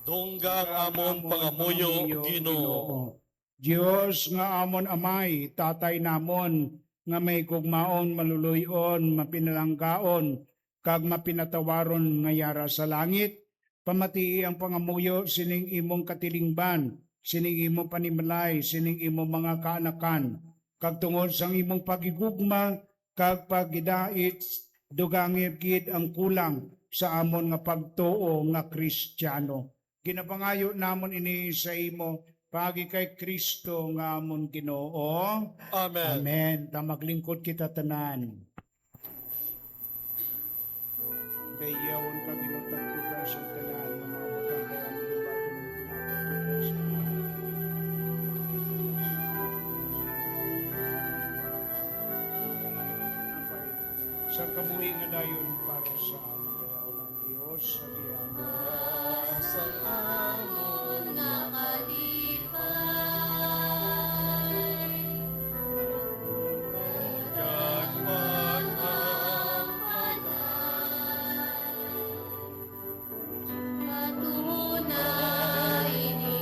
Donggang amon pangamuyo Ginoo. Dios nga amon amay, tatay namon, nga may kugmaon, maluluyon, mapinalanggaon, kag mapinatawaron nga yara sa langit, pamatii ang pangamuyo sining imong katilingban, sining imong panimalay, sining imong mga kaanakan, kag tungod sang imong pagigugma, kag pagidait, dugangib gid ang kulang sa amon nga pagtuo nga Kristiyano. Ginapangayo namon ini sa imo, pagi kay Kristo nga amon Ginoo. Amen. Amen. Tamaglingkod kita tanan. Kayawon ka ginutagtugan sa tanan ng mga butang kaya ang libato ng pinagtutugan sa kamuhi nga dayon para sa amin kaya ng Diyos sa diyan. Patunay ni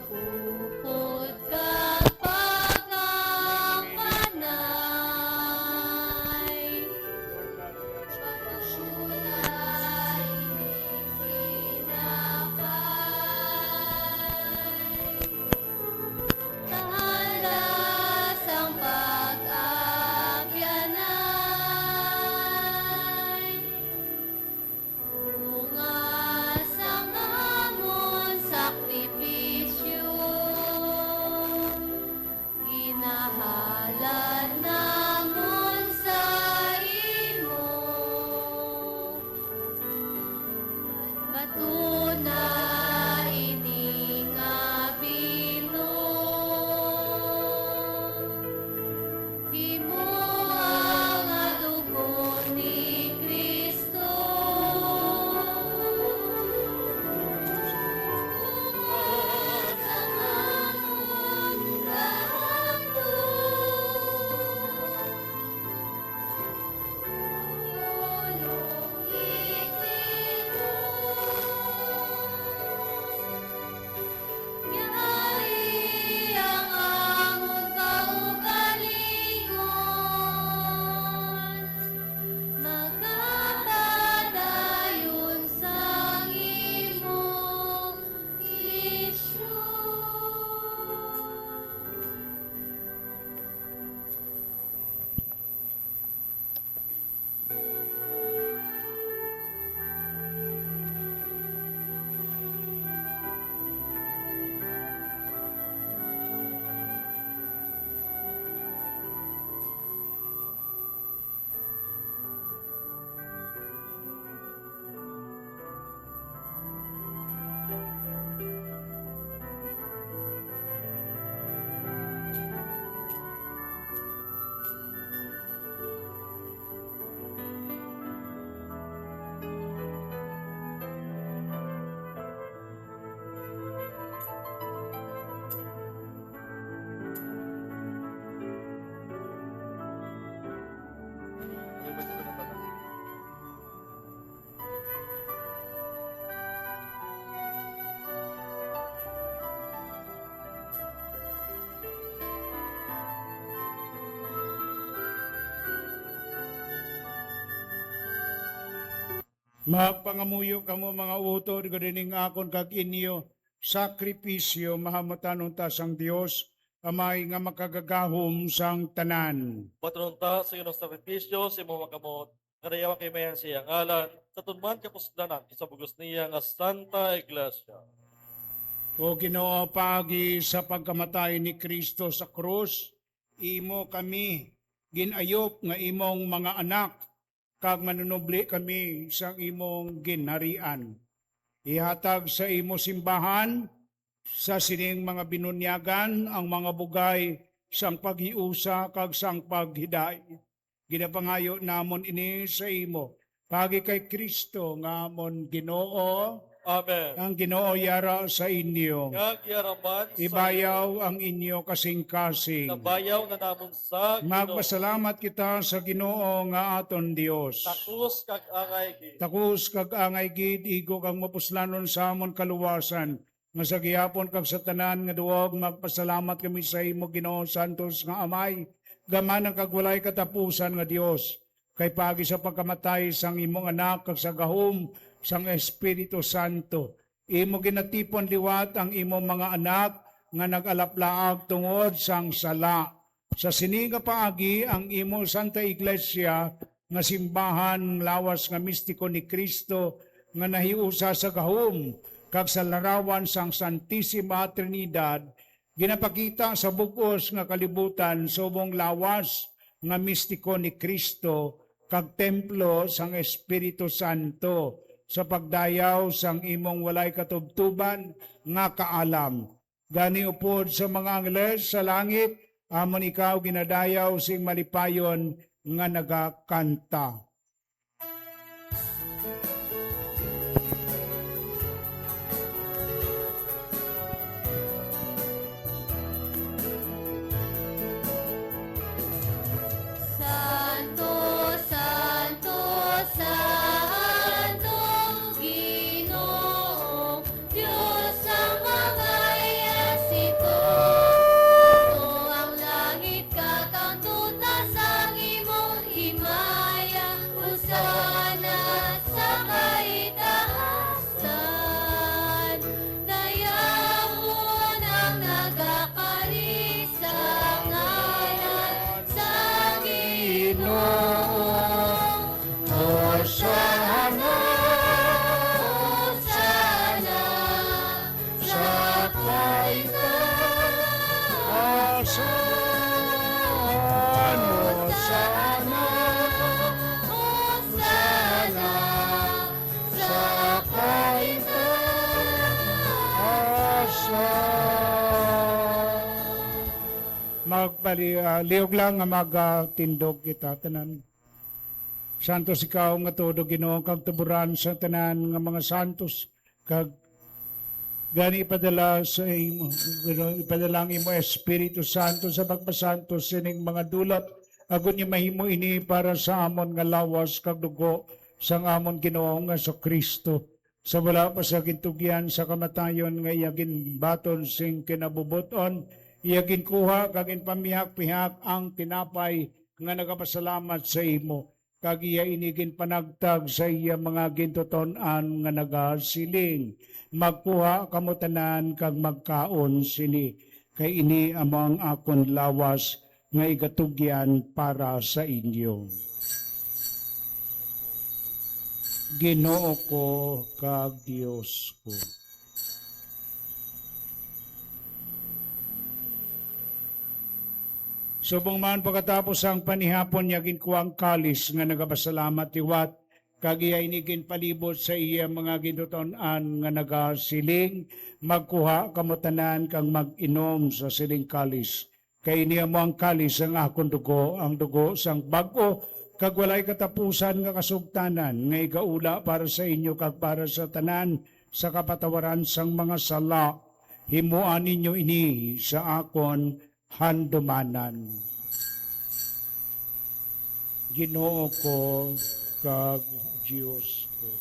Bukod kapag nanganay, patusulay itinapay. Tahanas ang pag-abyanay, bungas ang amon sakripisyo, ginahalad namon sa imo. Patunay ini nga bilog, imo ang dugo ni Kristo. Bungas ang amon tulong Yai ang amon kaugalingon, magapadayon sa imo isyu. Magpangamuyo kamo mga utod, gadining akon kag inyo, sakripisyo, mahamatan ta sang Dios, amay nga makagagahom sang tanan. Patronta sa iyong sakripisyo, si mo makamot, karayawa kay mayan siyang ngalan, sa tunman kapusdanan, isabugos niya nga Santa Iglesia. O Ginoo, pagi sa pagkamatay ni Kristo sa krus, imo kami ginayop nga imong mga anak, kag manunubli kami sa imong ginharian. Ihatag sa imo simbahan, sa sining mga binunyagan, ang mga bugay sang paghiusa kag sang paghiday. Ginapangayo namon ini sa imo, pagi kay Kristo nga amon Ginoo, Amen. ang Ginoo yara sa inyo. Ngag yaraman sa Ibayaw ang inyo kasing-kasing. nabayaw na namon sa Ginoo. Magpasalamat kita sa Ginoo nga aton Dios. Takus kag angay gi. Takus kag angay gid igo kang mapuslanon sa amon kaluwasan. Nga sa gihapon kag sa tanan nga duwag magpasalamat kami sa imo Ginoo Santos nga Amay. Gaman ang kagwalay katapusan nga Dios. Kay pagi sa pagkamatay sang imong anak kag sa gahom sang Espiritu Santo. Imo ginatipon liwat ang imong mga anak nga nag-alaplaag tungod sang sala. Sa siniga paagi ang imo Santa Iglesia nga simbahan lawas nga mistiko ni Kristo nga nahiusa sa gahom kag sa larawan sang Santisima Trinidad, ginapakita sa bugos nga kalibutan subong lawas nga mistiko ni Kristo kag templo sang Espiritu Santo sa pagdayaw sang imong walay katubtuban nga kaalam. Gani upod sa mga angles sa langit, amon ikaw ginadayaw sing malipayon nga nagakanta. Santo, Santo, Santo, Ginoong Diyos ang mga Liog lang nga magtindog kita tanan. Santos ikaw nga todo Ginoo kag tuburan sa tanan nga mga santos kag gani ipadala sa imo Ginoo, ipadala ang imo Espiritu Santo sa pagpasantos sining mga dulot agon niya mahimo ini para sa amon nga lawas kag dugo sang amon Ginoo nga sa Kristo sa wala pa sa gintugyan sa kamatayon nga iyagin baton sing kinabubuton iyagin kuha kag pamihak-pihak ang tinapay nga nagapasalamat sa imo kag iya inigin panagtag sa iya mga gintuton-an nga nagasiling magkuha kamo tanan kag magkaon sini kay ini amang akon lawas nga igatugyan para sa inyo. Ginoo ko kag Dios ko. Subong man pagkatapos ang panihapon niya ginkuang kalis nga nagapasalamat tiwat kag iya inigin palibot sa iya mga ginuton-an nga nagasiling magkuha kamo tanan kang mag-inom sa siling kalis kay niya mo ang kalis ang akong dugo ang dugo sang bag-o kag walay katapusan nga kasugtanan nga igaula para sa inyo kag para sa tanan sa kapatawaran sang mga sala himuan ninyo ini sa akon handumanan. Ginoo ko kag Diyos ko.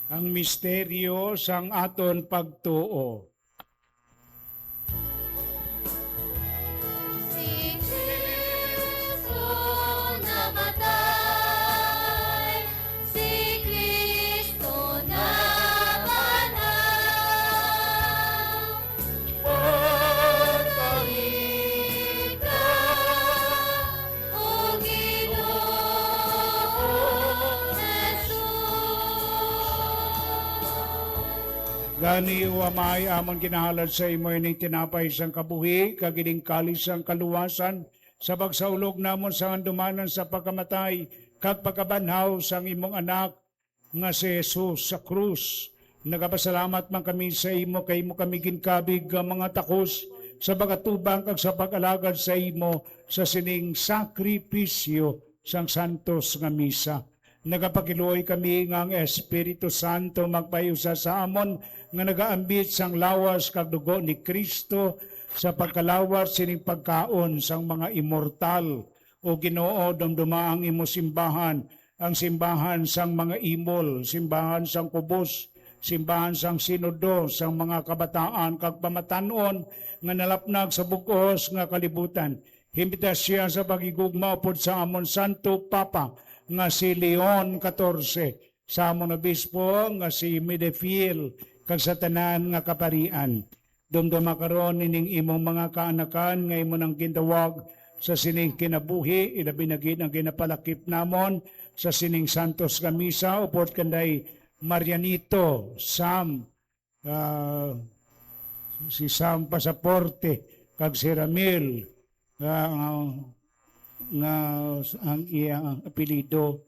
Ang misteryo sang aton pagtuo. Si Kristo namatay, si Kristo nabanhaw, pagkalit ka, O Ginoong Jesus. Gani amay amon ginahalad sa imo ini tinapay sang kabuhi kagining kalis sang kaluwasan sa pagsaulog namon sa andumanan sa pagkamatay kag pagkabanhaw sang imong anak nga si Jesus sa krus. Nagapasalamat man kami sa imo kay imo kami ginkabig nga mga takos sa pagkatubang kag sa pag-alagad sa imo sa sining sakripisyo sang santos nga misa. Nagapakiluoy kami nga ang Espiritu Santo magpayusa sa amon nga nagaambit sang lawas kag dugo ni Kristo sa pagkalawas sining pagkaon sang mga immortal. O Ginoo, dumduma ang imo simbahan, ang simbahan sang mga imol, simbahan sang kubos, simbahan sang sinodo, sang mga kabataan kag pamatanon nga nalapnag sa bug-os nga kalibutan. Himbita siya sa pagigugma upod sa amon Santo Papa nga si Leon 14, sa amon obispo nga si Medefil kag sa tanan nga kaparian. Dumduma karon ining imong mga kaanakan nga imo nang gintawag sa sining kinabuhi ilabi na gid ang ginapalakip namon sa sining santos nga misa upod kanday Marianito Sam si Sam Pasaporte kag si Ramil nga ang iyang apelido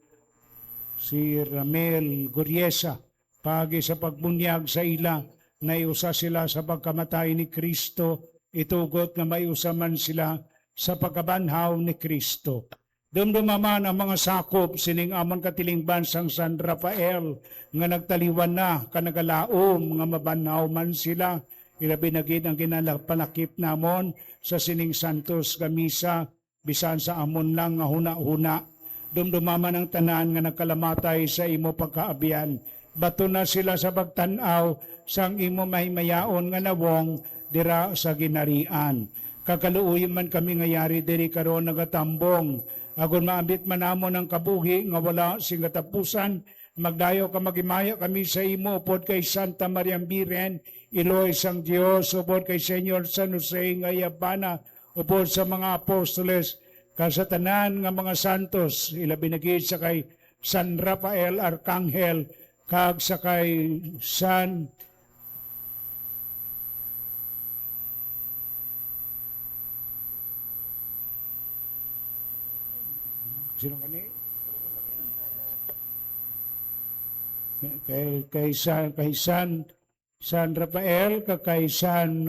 si Ramel Goriesa pagi sa pagbunyag sa ila naiusa sila sa pagkamatay ni Kristo itugot nga maiusa man sila sa pagkabanhaw ni Kristo. Dumdumaman ang mga sakop sining amon katilingban sang San Rafael nga nagtaliwan na kanagalaom nga mabanhaw man sila ilabi na gid ang ginapalakip namon sa sining santos nga misa bisan sa amon lang nga huna-huna. Dumdumaman ang tanan nga nagkalamatay sa imo pagkaabian. Bato na sila sa pagtanaw sang imo mahimayaon nga nawong dira sa ginarian. Kakaluoy man kami ngayari diri karon nagatambong. Agon maambit man namon ang kabuhi nga wala sing katapusan, magdayo ka magimaya kami sa imo upod kay Santa Maria Biren, Iloy sang Dios, upod kay Senyor San Jose nga yabana, upod sa mga apostoles, kasatanan nga mga santos, ilabi na gid sa kay San Rafael Arcangel, kag sa kay San sino kani? San Rafael kay San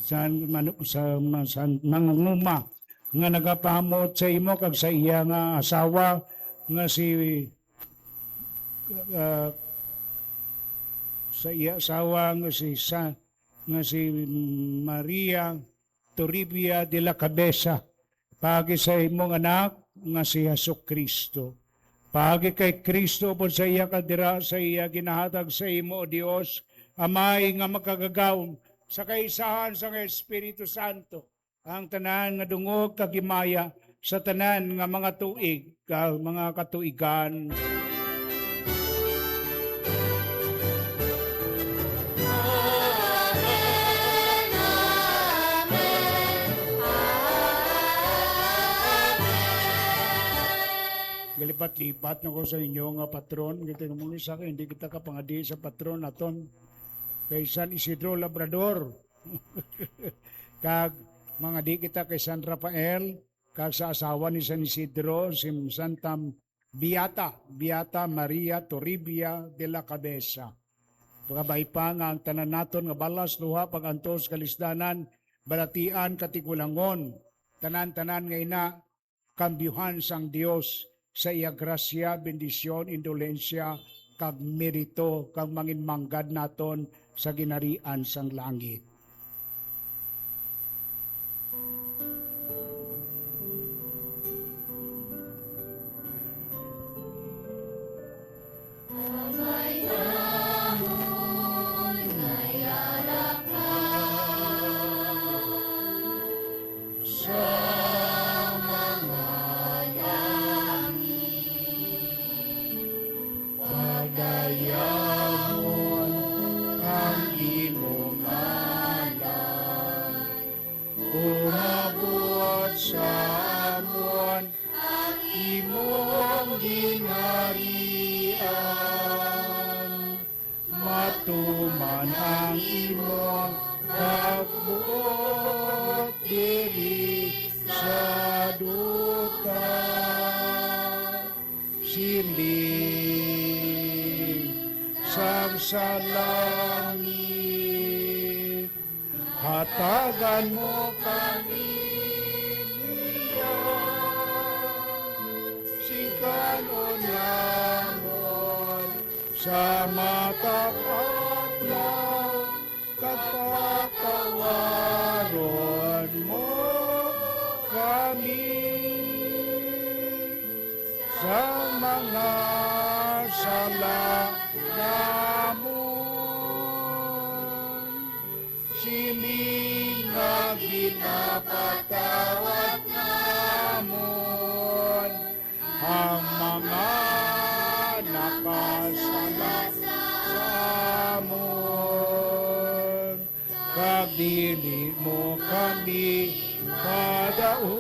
San Mangunguma nga nagapamot sa imo kag sa iya nga asawa nga si sa iya asawa nga si Maria Toribia de la Cabeza, pagi sa imong anak nga si Jesucristo. Pagi kay Kristo po sa iya kadira, sa iya ginahatag sa imo, o Dios, Amay nga makagagaw sa kaisahan sa Espiritu Santo, ang tanan nga dungog kagimaya sa tanan nga mga tuig, mga katuigan. Amen, amen, amen. Galipat-lipat na ko sa inyo nga patron. Kita muli sa akin, hindi kita kapangadi sa patron naton. Kay San Isidro Labrador. Kag mga di kita kay San Rafael. Kag sa asawa ni San Isidro, si Santa Beata Maria Toribia de la Cabeza. Pagabay pa nga ang tanan naton nga balas luha pagantos kalisdanan, balatian katigulangon, tanan-tanan nga ina, kambyuhan sang Dios sa iya grasya, bendisyon, indolensya, kag merito, kag manginmanggad naton sa ginarian sang langit. Amay namon ngayalak ka sa mga langit. Pagayamon ang imong ngalan, umabot sa amon ang imong ginharian. Matuman ang imong pagbuot diri sa duta. Siling sang sa langit, hatagan mo kami niya. Singkanon lamon sa matakatlaw, kapatawaron mo kami sa mga sala namon. Siling nga ginapatawad namon ang mga nakasala sa amon. Kag dili mo kami padaog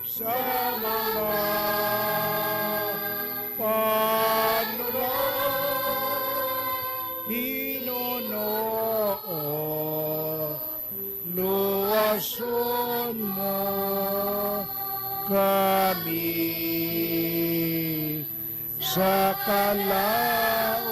sa mga panulong hinunoo. Luwason mo kami sa kalaot.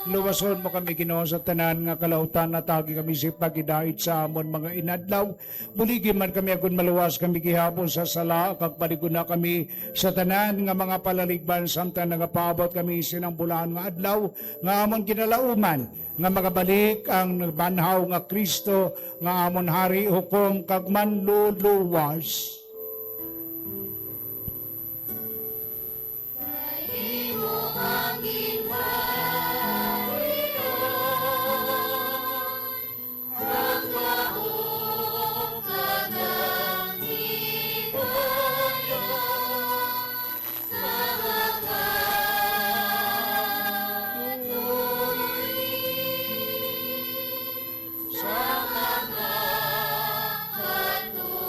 Luwason mo kami, Ginoo, sa tanan nga kalautan na tagi kami si pagidait sa amon mga inadlaw. Buligi man kami akon maluwas kami gihapon sa sala, kag paliguna kami sa tanan nga mga palaligban samtang nagapaabot kami sinambulan nga adlaw nga amon kinalauman nga magabalik ang banhaw nga Kristo nga amon hari hukom kag manluluwas. Imo ang ginharian, ang laog kanang higayong sa mga tuloy, sa mga katuigan.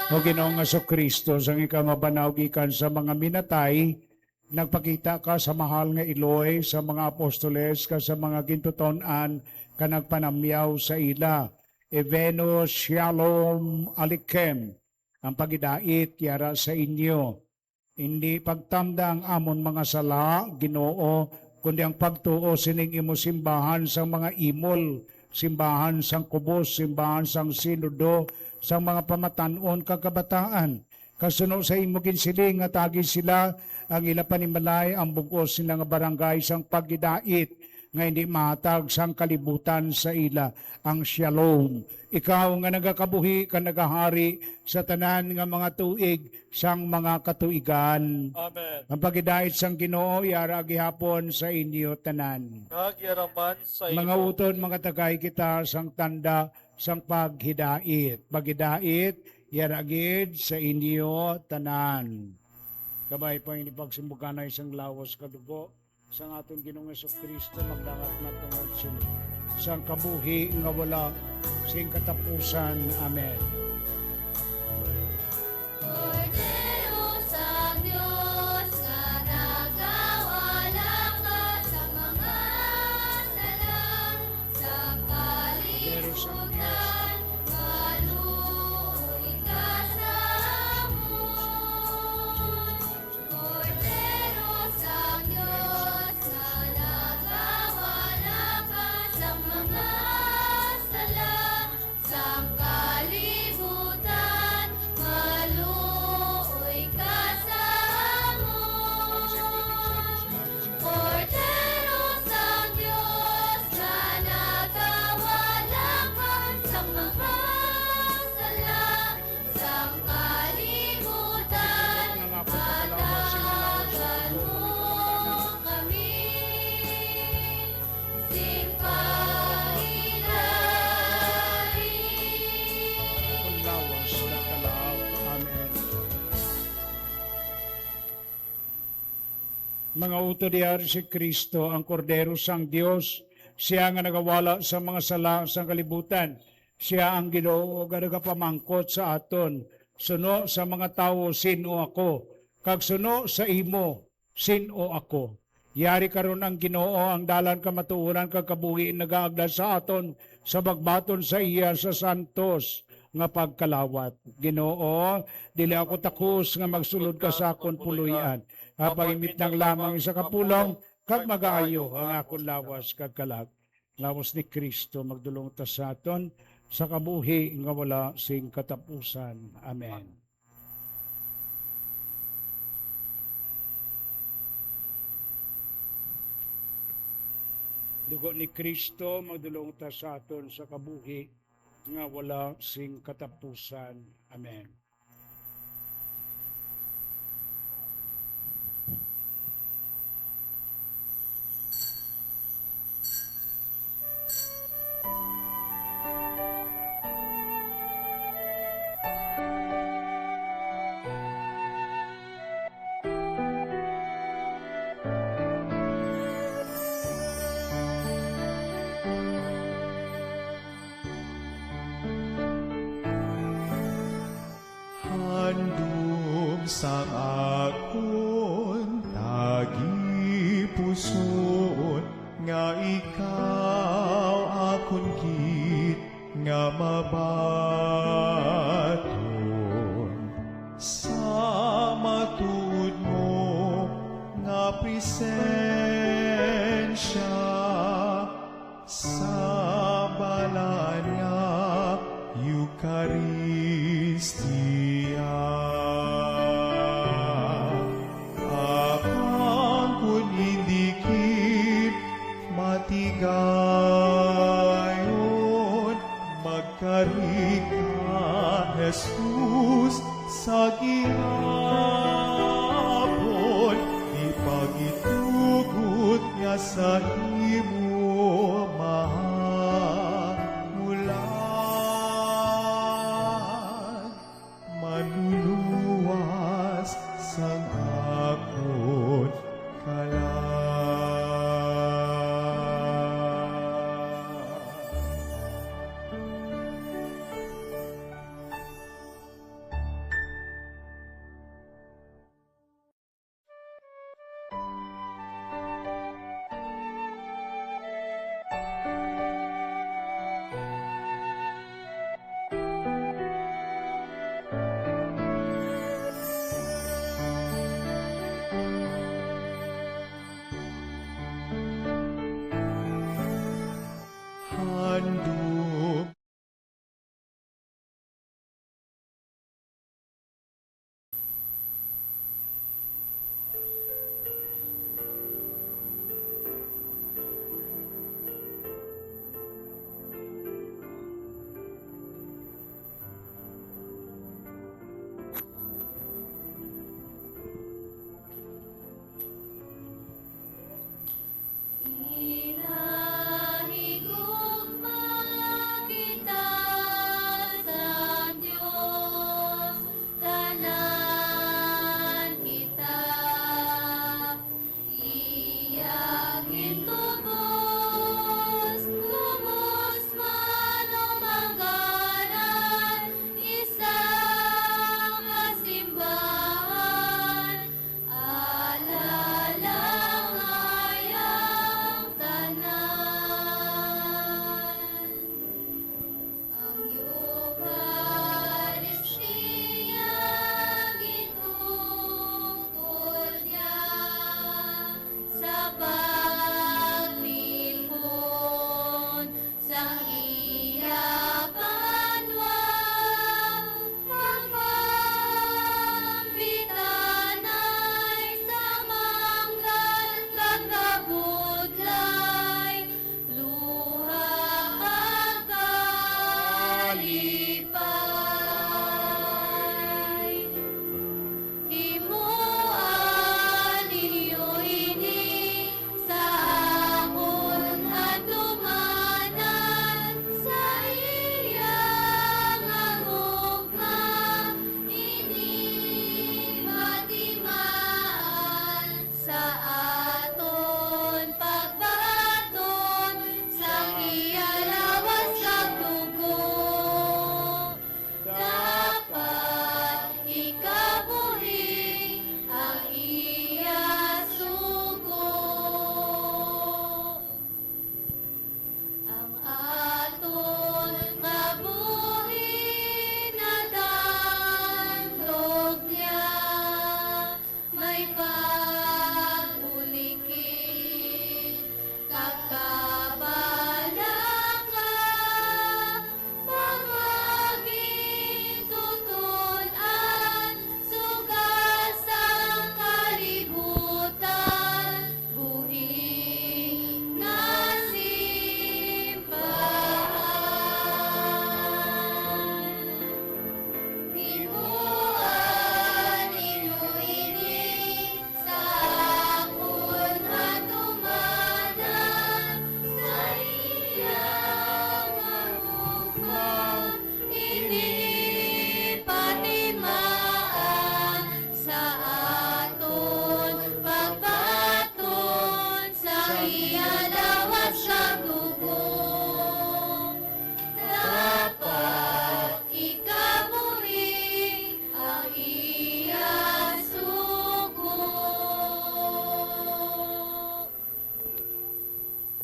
O Ginoong Jesucristo, sang ikaw nga banaw gikan sa mga minatay, nagpakita ka sa mahal nga Iloy, sa mga apostoles, ka sa mga gintuton-an, ka nagpanamyaw sa ila. Eveno Shalom Alikem, ang pagidait yara sa inyo. Hindi pagtamda ang amon mga sala, Ginoo, kundi ang pagtuo sining imo simbahan sa mga imol, simbahan sang kubos, simbahan sang sinodo, sang mga pamatanon kagabataan. Kasuno sa imo ginsiling at agi sila ang ila panimalay ang bugos sila nga barangay sang pagidait nga hindi matag sang kalibutan sa ila ang shalom. Ikaw nga nagakabuhi ka nagahari sa tanan nga mga tuig sang mga katuigan. Amen. Ang pagidait sang Ginoo yara gihapon sa inyo tanan. Nagyaraman sa Mga imo. utod mga tagay kita sang tanda sang paghidait. Paghidait yara gid sa inyo tanan. Kabay pa ini pagsimbukan isang lawas kadugo sang aton Ginoong Kristo magdangat na tungod sila. Sang kabuhi nga wala sing katapusan. Amen. Cordero sa Diyos nga nagawala ka sa mga sala sa kalibutan, maluoy ka sa amon. Cordero sa Diyos nga nagawala ka sa mga sala sa kalibutan, maluoy ka sa amon. Cordero sa Diyos nga nagawala ka sa mga sala sa kalibutan, patagan mo kami sing Kung lawas na talaw. Amen. Mga utodiyar si Kristo, ang kordero sang Dios, siya nga nagawala sa mga sala sa kalibutan. Siya ang Ginoo nga nagapamangkot sa aton. Suno sa mga tawo, sino ako? Kag suno sa imo, sino ako? Yari karon ang Ginoo ang dalan kamatuoran kag kabuhi nagaagda sa aton sa bagbaton sa iya sa santos nga pagkalawat. Ginoo, dili ako takos nga magsulod ka sa akon puluyan. Hapagimit ng lamang sa kapulong kag magaayo ang akon lawas kag kalag. Lawas ni Kristo magdulong ta sa aton sa kabuhi nga wala sing katapusan. Amen. Dugo ni Kristo magdulong ta sa aton sa kabuhi nga wala sing katapusan. Amen. Handom sa akon tagipuson nga ikaw akon gid nga mabaton sa matud mo nga presensya sa balan nga Eucharistia. Apan kun indikit matigayon, magkari ka, Jesus, sa gihapon, ipagitugot nga sa imo mahamulan, manluluwas sang akon kalag.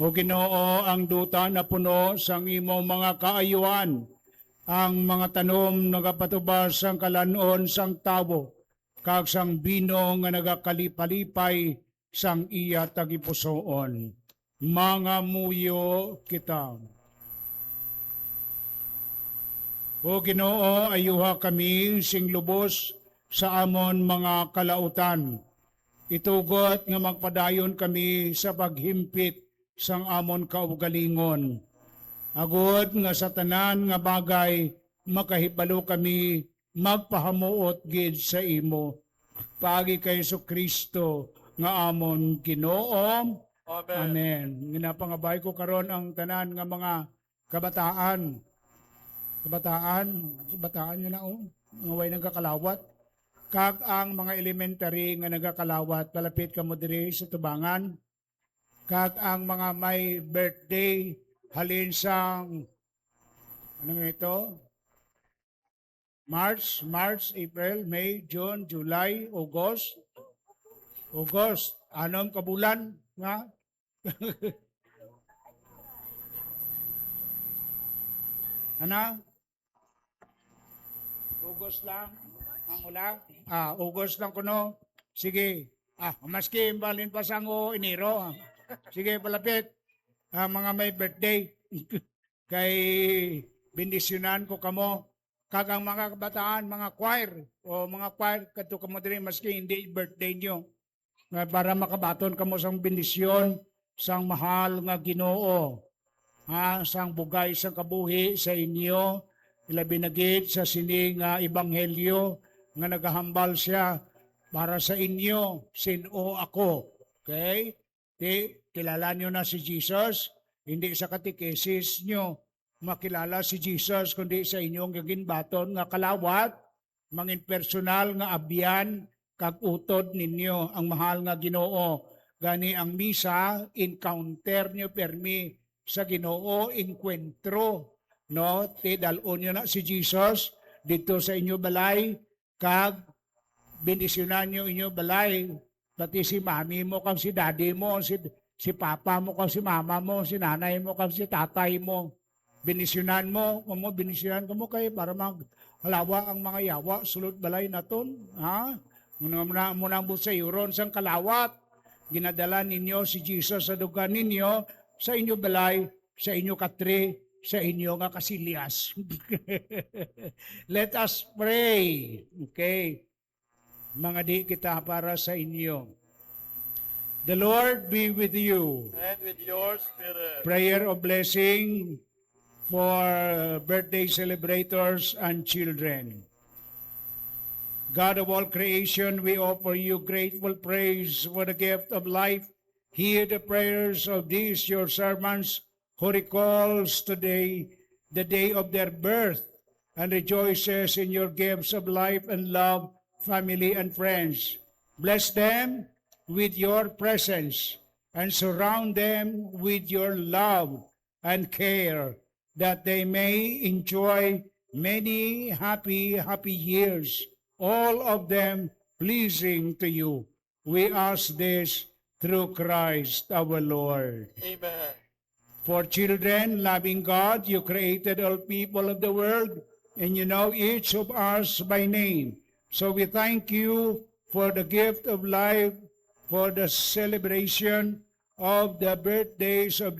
O Ginoo, ang duta na puno sang imong mga kaayuan, ang mga tanom nagapatubas sang kalanon sang tabo, kag sang bino nga nagakalipalipay sang iya tagipusoon. Mga muyo kita. O Ginoo, ayuha kami sing lubos sa amon mga kalautan. Itugot nga magpadayon kami sa paghimpit sang amon kaugalingon. Agod nga sa tanan nga bagay makahibalo kami magpahamuot gid sa imo. Pagi kay Kristo nga amon Ginoo. Amen. Ginapangabay ko karon ang tanan nga mga kabataan. Kabataan nyo na nga way nagakalawat. Kag ang mga elementary nga nagakalawat, palapit ka mo diri sa tubangan. Kag ang mga may birthday, halin sang, anong ito? March, April, May, June, July, August. Anong kabulan nga? Ano? August lang ang ula. August lang kuno. Sige. Maski balin pa sang Enero. Sige, palapit. Mga may birthday. Kay bendisyonan ko kamo. Kag ang mga kabataan, mga choir kadto kamo diri maski hindi birthday nyo. Para makabaton kamo sang bendisyon sang mahal nga Ginoo. Sang bugay sang kabuhi sa inyo. Ilabi na gid sa sining ebanghelyo nga nagahambal siya para sa inyo, sino ako. Okay? Kilala nyo na si Jesus, hindi sa katikesis nyo makilala si Jesus, kundi sa inyong gaginbaton nga kalawat, mangin personal nga abyan, kag utod ninyo ang mahal nga Ginoo. Gani ang misa, encounter nyo permi sa Ginoo, enkwentro. No, dalon nyo na si Jesus dito sa inyo balay, kag bendisyonan nyo inyo balay, pati si mami mo, kag si daddy mo, si papa mo, kag si mama mo, si nanay mo, kag si tatay mo. Bendisyonan mo, bendisyonan mo kayo para maghalawa ang mga yawa, sulod balay naton. Muna mo sa yuron sang kalawat, ginadala ninyo si Jesus sa dugan ninyo, sa inyo balay, sa inyo katri, sa inyo nga kasilyas. Let us pray. Okay. Mga di kita para sa inyo. The Lord be with you. And with your spirit. Prayer of blessing for birthday celebrators and children. God of all creation, we offer you grateful praise for the gift of life. Hear the prayers of these your servants who recalls today the day of their birth and rejoices in your gifts of life and love, family and friends. Bless them with your presence and surround them with your love and care, that they may enjoy many happy years, all of them pleasing to you. We ask this through Christ our Lord. Amen. For children, loving God, you created all people of the world, and you know each of us by name. So we thank you for the gift of life, for the celebration of the birthdays of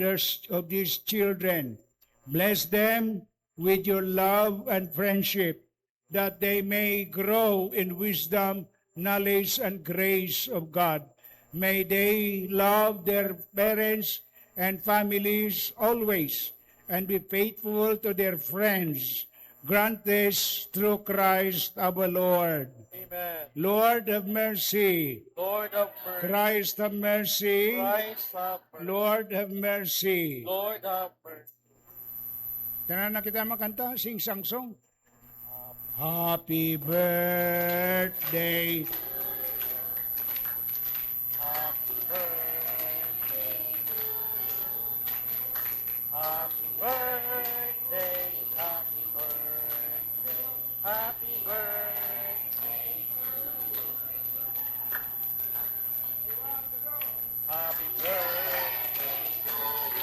these children. Bless them with your love and friendship, that they may grow in wisdom, knowledge, and grace of God. May they love their parents and families always, and be faithful to their friends. Grant this through Christ our Lord. Amen. Lord have mercy. Lord of mercy. Christ have mercy. Christ have mercy. Lord have mercy. Lord have mercy. Tanan na kita makanta, sing sang song. Happy birthday. Happy birthday. Happy birthday. Happy birthday. Happy birthday. Happy birthday to you.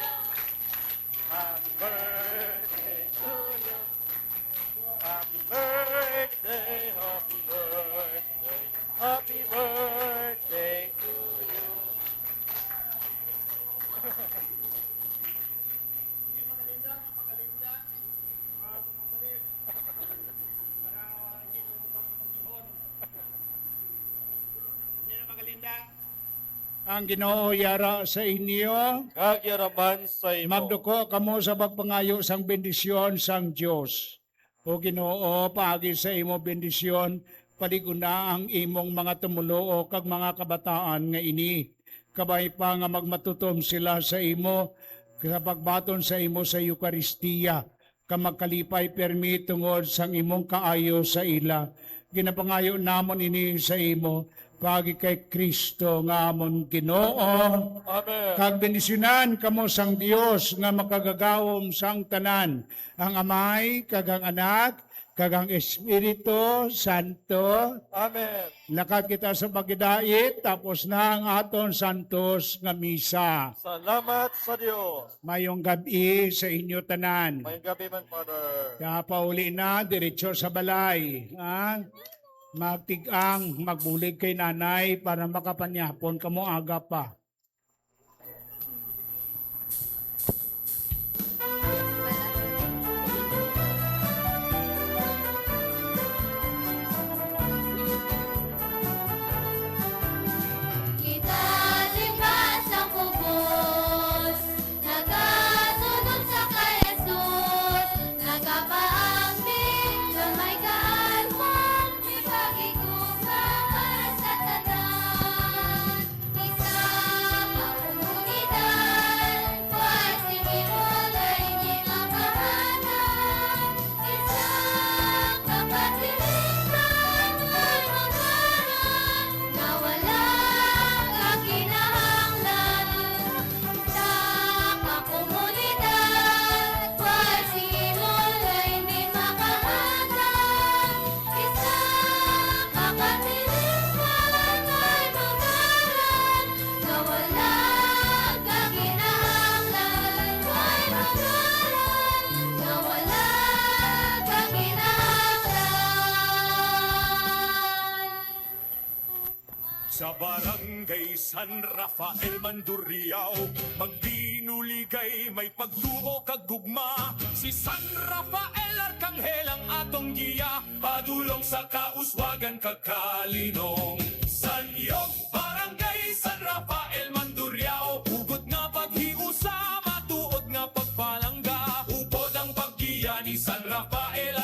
Ang Ginoo yara sa inyo. Kag yaraman sa imo. Magduko kamo sa pagpangayo sang bendisyon sang Dios. O Ginoo, paagi sa imo bendisyon, paliguna ang imong mga tumuluo kag mga kabataan nga ini. Kabay pa nga magmatutom sila sa imo, kapag baton sa imo sa Eukaristiya, ka magkalipay permi tungod sang imong kaayo sa ila. Ginapangayo namon ini sa imo, pagi kay Kristo nga amon Ginoo. Amen. Kag bendisyonan kamo sang Dios nga makagagawom sang tanan, ang Amay, kag ang Anak, kag ang Espiritu Santo. Amen. Lakat kita sa pagidait, tapos na ang aton santos nga misa. Salamat sa Dios. Mayong gabi sa inyo tanan. Mayong gabi man, Father. Kaya pauli na, diretso sa balay. Ha? Magtigang, magbulig kay nanay para makapanyapon kamo aga pa. Kita lipas ang kubos, nagasunod sa kay Jesus, nagapaambing sa may kaalwan, may pagigugma para sa tanan. Isa ka komunidad, buhay singimol ay hindi makahanap. Isa ka patilipan, ay magaran, na wala ka kinahanglan. Isa ka komunidad, buhay singimol ay hindi makahanap. Isa ka patilipan, ay magaran, na wala ka kinahanglan. Ay magaran, na wala ka kinahanglan. Sa barangay San Rafael Mandurriao, pagdinuligay may pagtuo kag gugma. Si San Rafael Arkanghel ang atong giya, padulong sa kauswagan kag kalinong. San iyong barangay San Rafael Mandurriao, hugot nga paghiusa, matuod nga pagpalangga, upod ang paggiya ni San Rafael